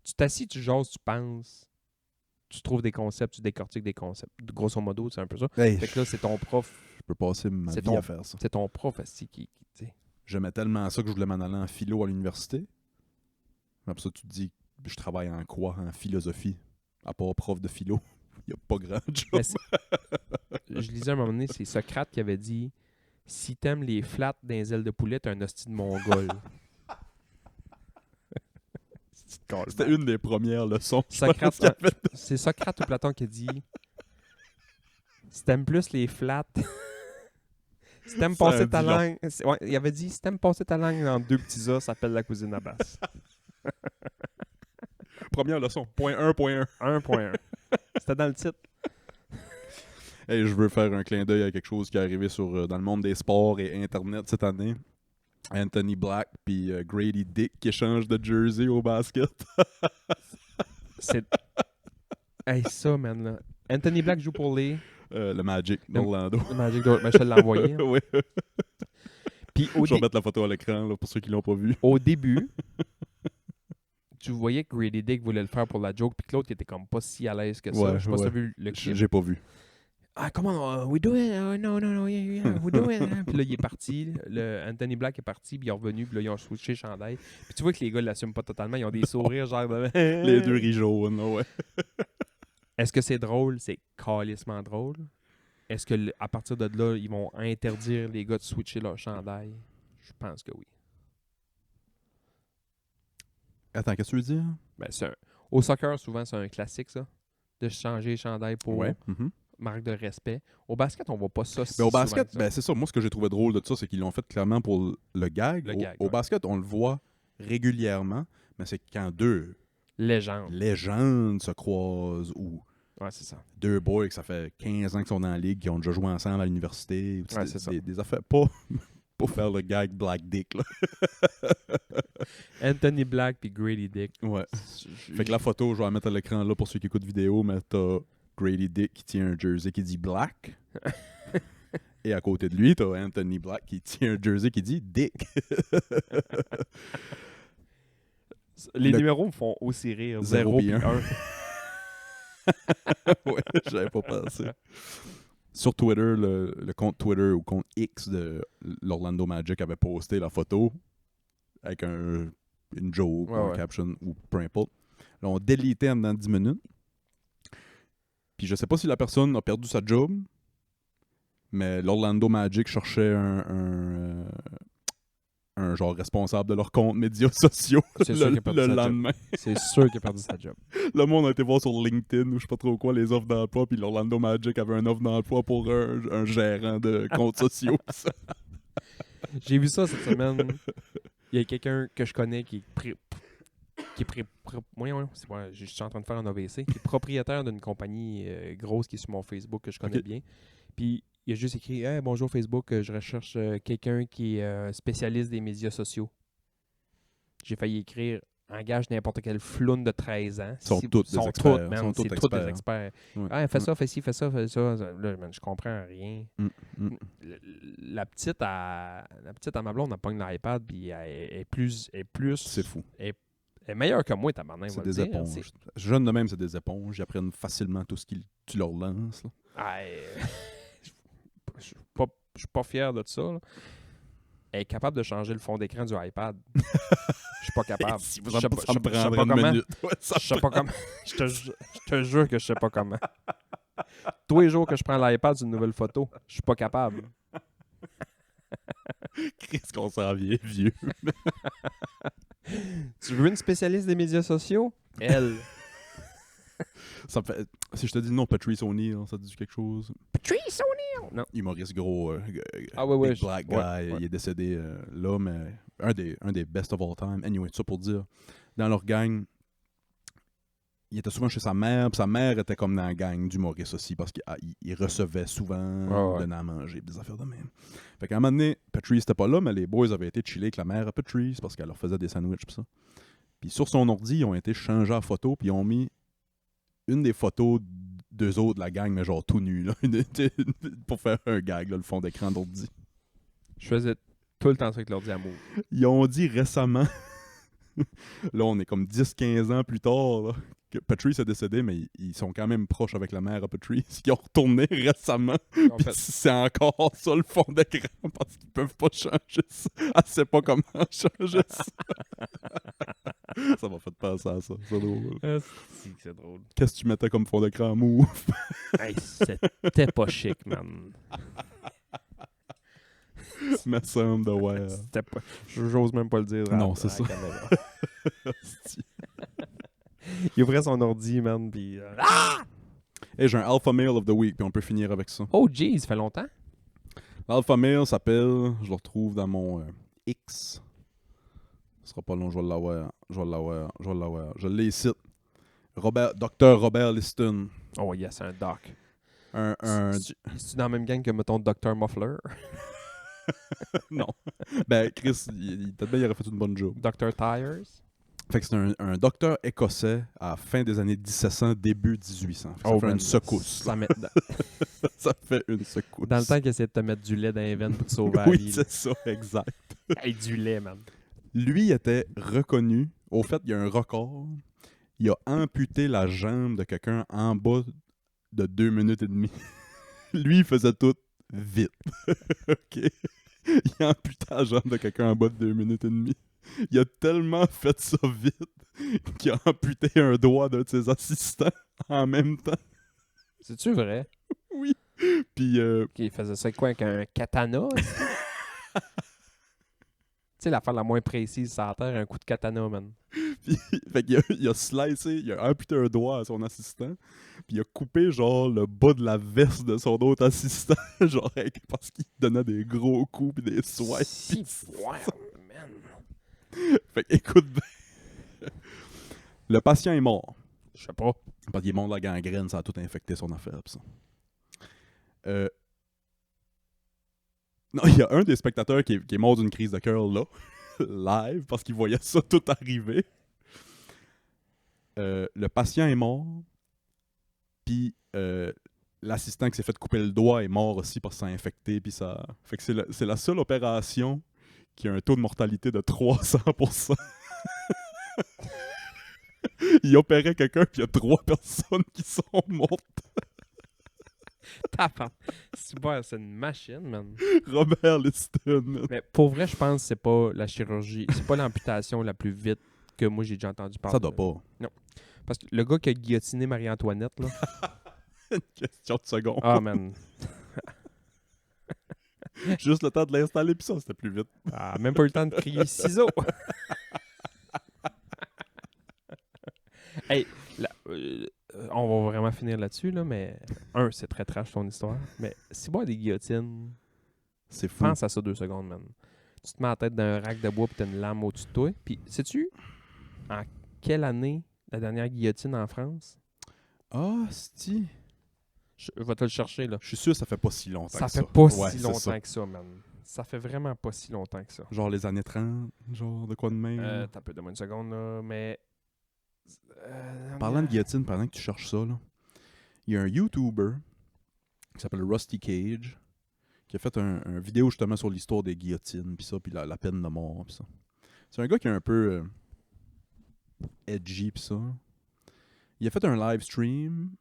Tu t'assis, tu jases, tu penses, tu trouves des concepts, tu décortiques des concepts. Grosso modo, c'est un peu ça. hey, Fait que là, c'est ton prof. je peux passer ma c'est vie ton- à faire ça. C'est ton prof assis qui tu sais. J'aimais tellement ça que je voulais m'en aller en philo à l'université. Après ça, tu te dis, je travaille en quoi? En philosophie. À part prof de philo. Il n'y a pas grand job. Mais je lisais à un moment donné, c'est Socrate qui avait dit si t'aimes les flats dans les ailes de poulet, t'es un hostie de mongol. C'était une des premières leçons. Socrate, c'est Socrate ou Platon qui a dit si t'aimes plus les flats, si t'aimes Ça passer a ta dit long. langue. Ouais, il avait dit si t'aimes passer ta langue dans 2 petits as, ça s'appelle la cousine à basse. Première leçon. Point 1.1. 1.1. C'était dans le titre. Hey, je veux faire un clin d'œil à quelque chose qui est arrivé dans le monde des sports et Internet cette année. Anthony Black puis Grady Dick qui échangent de jersey au basket. C'est. Hey, ça, man, là. Anthony Black joue pour Le Magic d'Orlando. le Magic de... Ben, je te l'ai envoyé. Hein. Oui. Puis Je vais mettre la photo à l'écran là, pour ceux qui l'ont pas vu. au début, tu voyais que Grady Dick voulait le faire pour la joke, puis que l'autre il était comme pas si à l'aise que ça. Ouais, Je sais pas si t'as ouais. vu le clip. J'ai pas vu. Ah, come on, we do it. No, yeah, we do it. Puis là, il est parti. Anthony Black est parti, puis il est revenu, puis là, ils ont switché chandail. Puis tu vois que les gars l'assument pas totalement. Ils ont des sourires, genre de... Les deux riz jaunes, ouais. Est-ce que c'est drôle? C'est calissement drôle. Est-ce que à partir de là, ils vont interdire les gars de switcher leur chandail? Je pense que oui. Attends, qu'est-ce que tu veux dire? Ben, au soccer, souvent, c'est un classique, ça. De changer les chandails pour Mhm. marque de respect. Au basket, on voit pas ça si Ben, au souvent basket, que ça. ben, c'est ça. Moi, ce que j'ai trouvé drôle de ça, c'est qu'ils l'ont fait clairement pour le gag. Le Au, gag, au ouais. basket, on le voit régulièrement, mais c'est quand deux Légende. légendes se croisent ou Ouais, c'est ça. deux boys que ça fait 15 ans qu'ils sont dans la ligue, qui ont déjà joué ensemble à l'université. Ouais, c'est ça. Des affaires pas pour faire le gag Black Dick. Là. Anthony Black puis Grady Dick. Ouais. Fait que la photo, je vais la mettre à l'écran là pour ceux qui écoutent vidéo, mais t'as Grady Dick qui tient un jersey qui dit Black. Et à côté de lui, t'as Anthony Black qui tient un jersey qui dit Dick. Les Le- numéros me font aussi rire. 0 0 puis puis 1. Ouais, j'avais pas pensé. Sur Twitter, le compte Twitter ou compte X de l'Orlando Magic avait posté la photo avec une joke ou un Ouais. caption ou peu importe. Là, on délitait en dedans de 10 minutes. Puis je sais pas si la personne a perdu sa job, mais l'Orlando Magic cherchait un genre responsable de leur compte médias sociaux C'est sûr qu'il a perdu le sa job. lendemain. C'est sûr qu'il a perdu sa job. Le monde a été voir sur LinkedIn ou je sais pas trop quoi les offres d'emploi, puis l'Orlando Magic avait une offre d'emploi pour un gérant de comptes sociaux. J'ai vu ça cette semaine. Il y a quelqu'un que je connais qui est je suis en train de faire un AVC, qui est propriétaire d'une compagnie grosse qui est sur mon Facebook que je connais Ok. bien. Puis il a juste écrit hey, bonjour Facebook, je recherche quelqu'un qui est spécialiste des médias sociaux. J'ai failli écrire engage n'importe quel floune de 13 ans. Sont tous des experts. Man, Sont tous c'est tous des experts. experts. Ouais. Ah, fais ça, fais ci, fais ça, fais ça. Là, man, je comprends rien. Mm. La petite à ma blonde, elle pogne l'iPad, puis elle est plus. C'est fou. Elle est meilleure que moi, tabarnak. C'est on va le des dire. éponges. Jeunes de même, c'est des éponges. Ils apprennent facilement tout ce que tu leur lances. Là. Je suis pas fier de ça. Là. Elle est capable de changer le fond d'écran du iPad. Je suis pas capable. Si Je sais pas- ça me je sais pas prendrait comment. une minute. Ouais, ça Je sais pas comment. Je te jure que je sais pas comment. Tous les jours que je prends l'iPad sur une nouvelle photo, je suis pas capable. Qu'est-ce qu'on s'en vient vieux. Tu veux une spécialiste des médias sociaux? Elle. Ça me fait... Si je te dis non, Patrice O'Neal, ça te dit quelque chose? Patrice O'Neal! Non. Humoriste gros, Ah ouais, big black guy, ouais. il est décédé là, mais un des best of all time. Anyway, tout ça pour dire, dans leur gang, il était souvent chez sa mère, puis sa mère était comme dans la gang d'humoristes aussi, parce qu'il recevait souvent, ouais. donnait à manger, des affaires de même. Fait qu'à un moment donné, Patrice était pas là, mais les boys avaient été chiller avec la mère à Patrice, parce qu'elle leur faisait des sandwichs pis ça. Puis sur son ordi, ils ont été changés en photo, puis ils ont mis une des photos d'eux autres de la gang, mais genre tout nu, là, pour faire un gag, là, le fond d'écran d'ordi. Je faisais tout le temps ça avec l'ordi à move. Ils ont dit récemment, là on est comme 10-15 ans plus tard, là, que Patrice est décédé, mais ils sont quand même proches avec la mère à Patrice, qui ont retourné récemment, En puis fait, c'est encore ça le fond d'écran, parce qu'ils peuvent pas changer ça. Elle sait pas comment changer ça. Ça m'a fait penser à ça, c'est drôle. c'est drôle. Qu'est-ce que tu mettais comme fond d'écran mou? Hey, c'était pas chic, man. Me semble de ouais. C'était pas... J'ose même pas le dire. Non, à c'est la ça. caméra. Il ouvrait son ordi, man, puis... Hey, j'ai un Alpha Male of the Week, puis on peut finir avec ça. Oh, jeez, ça fait longtemps. L'Alpha Male s'appelle, je le retrouve dans mon X. Ce sera pas long, je vais l'avoir. Je l'ai ici. Dr. Robert Liston. Oh, yes, un doc. C'est-tu dans la même gang que, mettons, Dr. Muffler? Non. Ben, Chris, peut-être bien il aurait fait une bonne job. Dr. Tires? Fait que c'est un docteur écossais à la fin des années 1700, début 1800. Fait que ça fait une secousse. Ça met... Ça fait une secousse. Dans le temps qu'il essayait de te mettre du lait dans les veines pour te sauver la Oui, vie. c'est ça, exact. Hey, du lait, man. Lui était reconnu. Au fait, il y a un record. Il a amputé la jambe de quelqu'un en bas de 2 minutes et demie. Lui, il faisait tout vite. OK? Il a amputé la jambe de quelqu'un en bas de 2 minutes et demie. Il a tellement fait ça vite qu'il a amputé un doigt d'un de ses assistants en même temps. C'est-tu vrai? Oui. Puis, Il faisait ça quoi, avec un katana? Tu sais, l'affaire la moins précise sur la terre, un coup de katana, man. fait qu'il il a slicé, il a amputé un doigt à son assistant, puis il a coupé genre le bas de la veste de son autre assistant, genre parce qu'il donnait des gros coups pis des swipes. Si, ouais, man. Fait que, écoute bien. Le patient est mort. Je sais pas. Parce qu'il est mort de la gangrène, ça a tout infecté son affaire pis ça. Non, il y a un des spectateurs qui est mort d'une crise de cœur là, live, parce qu'il voyait ça tout arriver. Le patient est mort, puis l'assistant qui s'est fait couper le doigt est mort aussi parce que ça a infecté, puis ça... Fait que c'est la seule opération qui a un taux de mortalité de 300%. Il opérait quelqu'un, puis il y a 3 personnes qui sont mortes. C'est une machine, man. Robert Liston, man. Mais pour vrai, je pense que c'est pas la chirurgie, c'est pas l'amputation la plus vite que moi j'ai déjà entendu parler. Ça doit pas. Non. Parce que le gars qui a guillotiné Marie-Antoinette, là. Une question de seconde. Ah, man. Juste le temps de l'installer, puis ça, c'était plus vite. Ah, même pas eu le temps de crier ciseaux. Hey, on va vraiment finir là-dessus, là, mais c'est très trash ton histoire. Mais si boire des guillotines, C'est fou. pense à ça 2 secondes, man. Tu te mets la tête dans un rack de bois puis t'as une lame au-dessus de toi. Puis, sais-tu en quelle année la dernière guillotine en France? Ah, c'ti. Je vais te le chercher, là. Je suis sûr que ça fait pas si longtemps Ça que ça. fait pas Ouais, si c'est longtemps ça. que ça, man. Ça fait vraiment pas si longtemps que ça. Genre les années 30, genre de quoi de même. T'as peu de moins une seconde, là, mais... Parlant de guillotine, pendant que tu cherches ça, là, il y a un YouTuber qui s'appelle Rusty Cage qui a fait un vidéo justement sur l'histoire des guillotines, puis ça, puis la peine de mort, puis ça. C'est un gars qui est un peu edgy, puis ça. Il a fait un live stream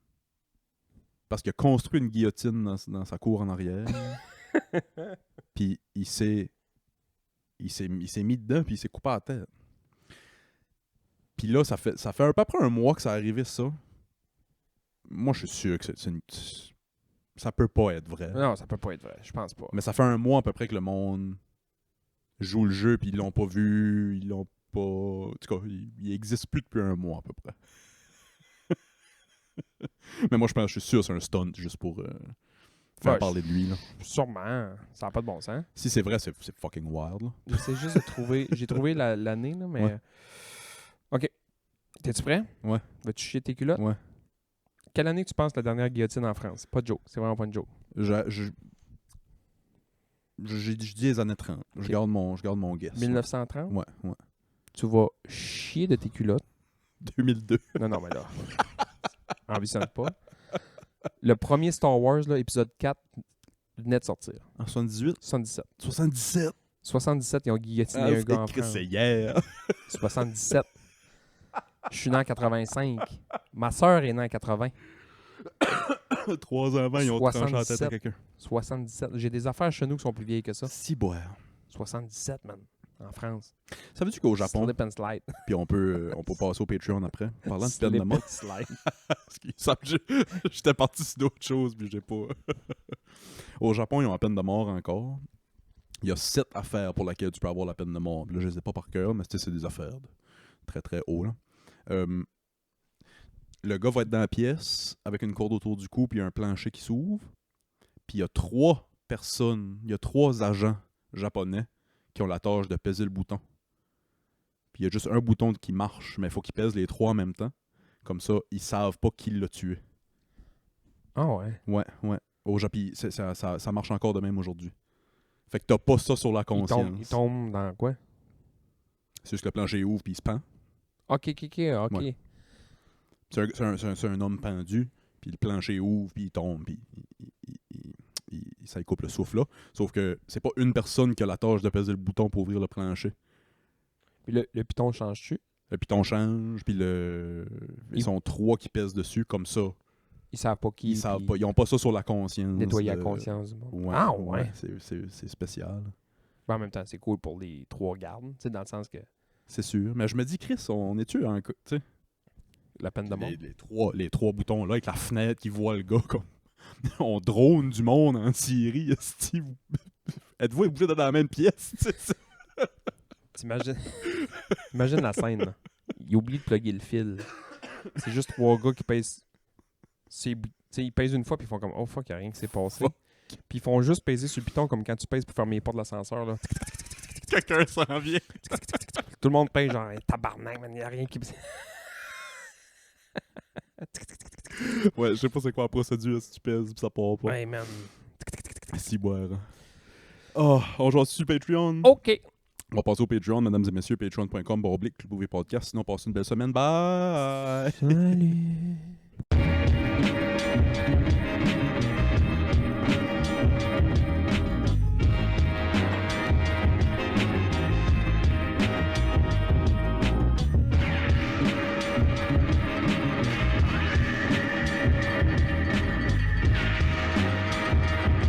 parce qu'il a construit une guillotine dans sa cour en arrière. Puis il s'est mis dedans, puis il s'est coupé la tête. Puis là, ça fait à peu près un mois que ça arrivé, ça. Moi, je suis sûr que ça peut pas être vrai. Non, ça peut pas être vrai. Je pense pas. Mais ça fait un mois à peu près que le monde joue le jeu, puis ils l'ont pas vu, ils l'ont pas... En tout cas, il existe plus depuis un mois à peu près. Mais moi, je suis sûr que c'est un stunt juste pour faire parler de lui. Là. Sûrement. Ça n'a pas de bon sens. Si c'est vrai, c'est fucking wild. Là. J'essaie juste de trouver... J'ai trouvé l'année, là, mais... Ouais. OK. T'es-tu prêt? Ouais. Vas-tu chier tes culottes? Ouais. Quelle année tu penses la dernière guillotine en France? Pas de joke. C'est vraiment pas une joke. Je dis les années 30. Ok. Je garde mon guess. 1930? Ouais, ouais. Tu vas chier de tes culottes. 2002. Non, mais là... ambitionne pas. Le premier Star Wars, là, épisode 4, venait de sortir. En 78? 77. 77. 77, ils ont guillotiné un gars en France. c'est hier. 77. Je suis né en 85. Ma sœur est née en 80. 3 ans avant, ils ont tranché la tête à 77. quelqu'un. 77. J'ai des affaires chez nous qui sont plus vieilles que ça. Si boire. 77, man. En France. Savais-tu qu'au Japon, Slip and slide. puis on peut passer au Patreon après, parlant de peine de Slip mort. and slide. Parce qu'ils savent que j'étais parti sur d'autres choses, puis j'ai pas... Au Japon, ils ont la peine de mort encore. Il y a 7 affaires pour lesquelles tu peux avoir la peine de mort. Là, je les ai pas par cœur, mais c'est des affaires très très haut. Là. Le gars va être dans la pièce avec une corde autour du cou, puis il y a un plancher qui s'ouvre. Puis il y a 3 personnes, il y a 3 agents japonais qui ont la tâche de peser le bouton. Puis il y a juste un bouton qui marche, mais il faut qu'ils pèsent les 3 en même temps. Comme ça, ils savent pas qui l'a tué. Ah ouais. Ouais. Au Japon, ça marche encore de même aujourd'hui. Fait que t'as pas ça sur la conscience. Il tombe dans quoi? C'est juste que le plancher ouvre puis il se pend. Ok. Ouais. C'est un homme pendu, puis le plancher ouvre, puis il tombe, puis ça lui coupe le souffle là. Sauf que c'est pas une personne qui a la tâche de peser le bouton pour ouvrir le plancher. Puis le piton change-tu? Le piton change, puis ils sont 3 qui pèsent dessus, comme ça. Ils savent pas qui. Ils savent pas, ils ont pas ça sur la conscience. Nettoyer la conscience du monde. Ouais, Ah ouais. c'est spécial. Mais en même temps, c'est cool pour les 3 gardes. Tu sais, dans le sens que C'est sûr. Mais je me dis, Chris, on est-tu en. Tu sais, la peine de mort. les trois boutons là, avec la fenêtre qui voit le gars comme. On drone du monde en Syrie, esti. Êtes-vous obligé d'être dans la même pièce? T'imagines... Imagine la scène. Là. Il oublie de plugger le fil. C'est juste 3 gars qui pèsent... Ils pèsent une fois puis ils font comme « Oh fuck, y'a rien qui s'est passé. » Puis ils font juste peser sur le piton comme quand tu pèses pour fermer les portes de l'ascenseur. Là. Quelqu'un s'en vient. Tout le monde pèse genre hey, « Tabarnak, man, y'a rien qui... » Ouais, je sais pas c'est quoi la procédure si tu pèses pis ça part pas. Hey man. Si boire. Oh, on joue sur Patreon. OK. On va passer au Patreon, mesdames et messieurs, patreon.com/Club Podcast. Sinon, passez une belle semaine. Bye! Salut.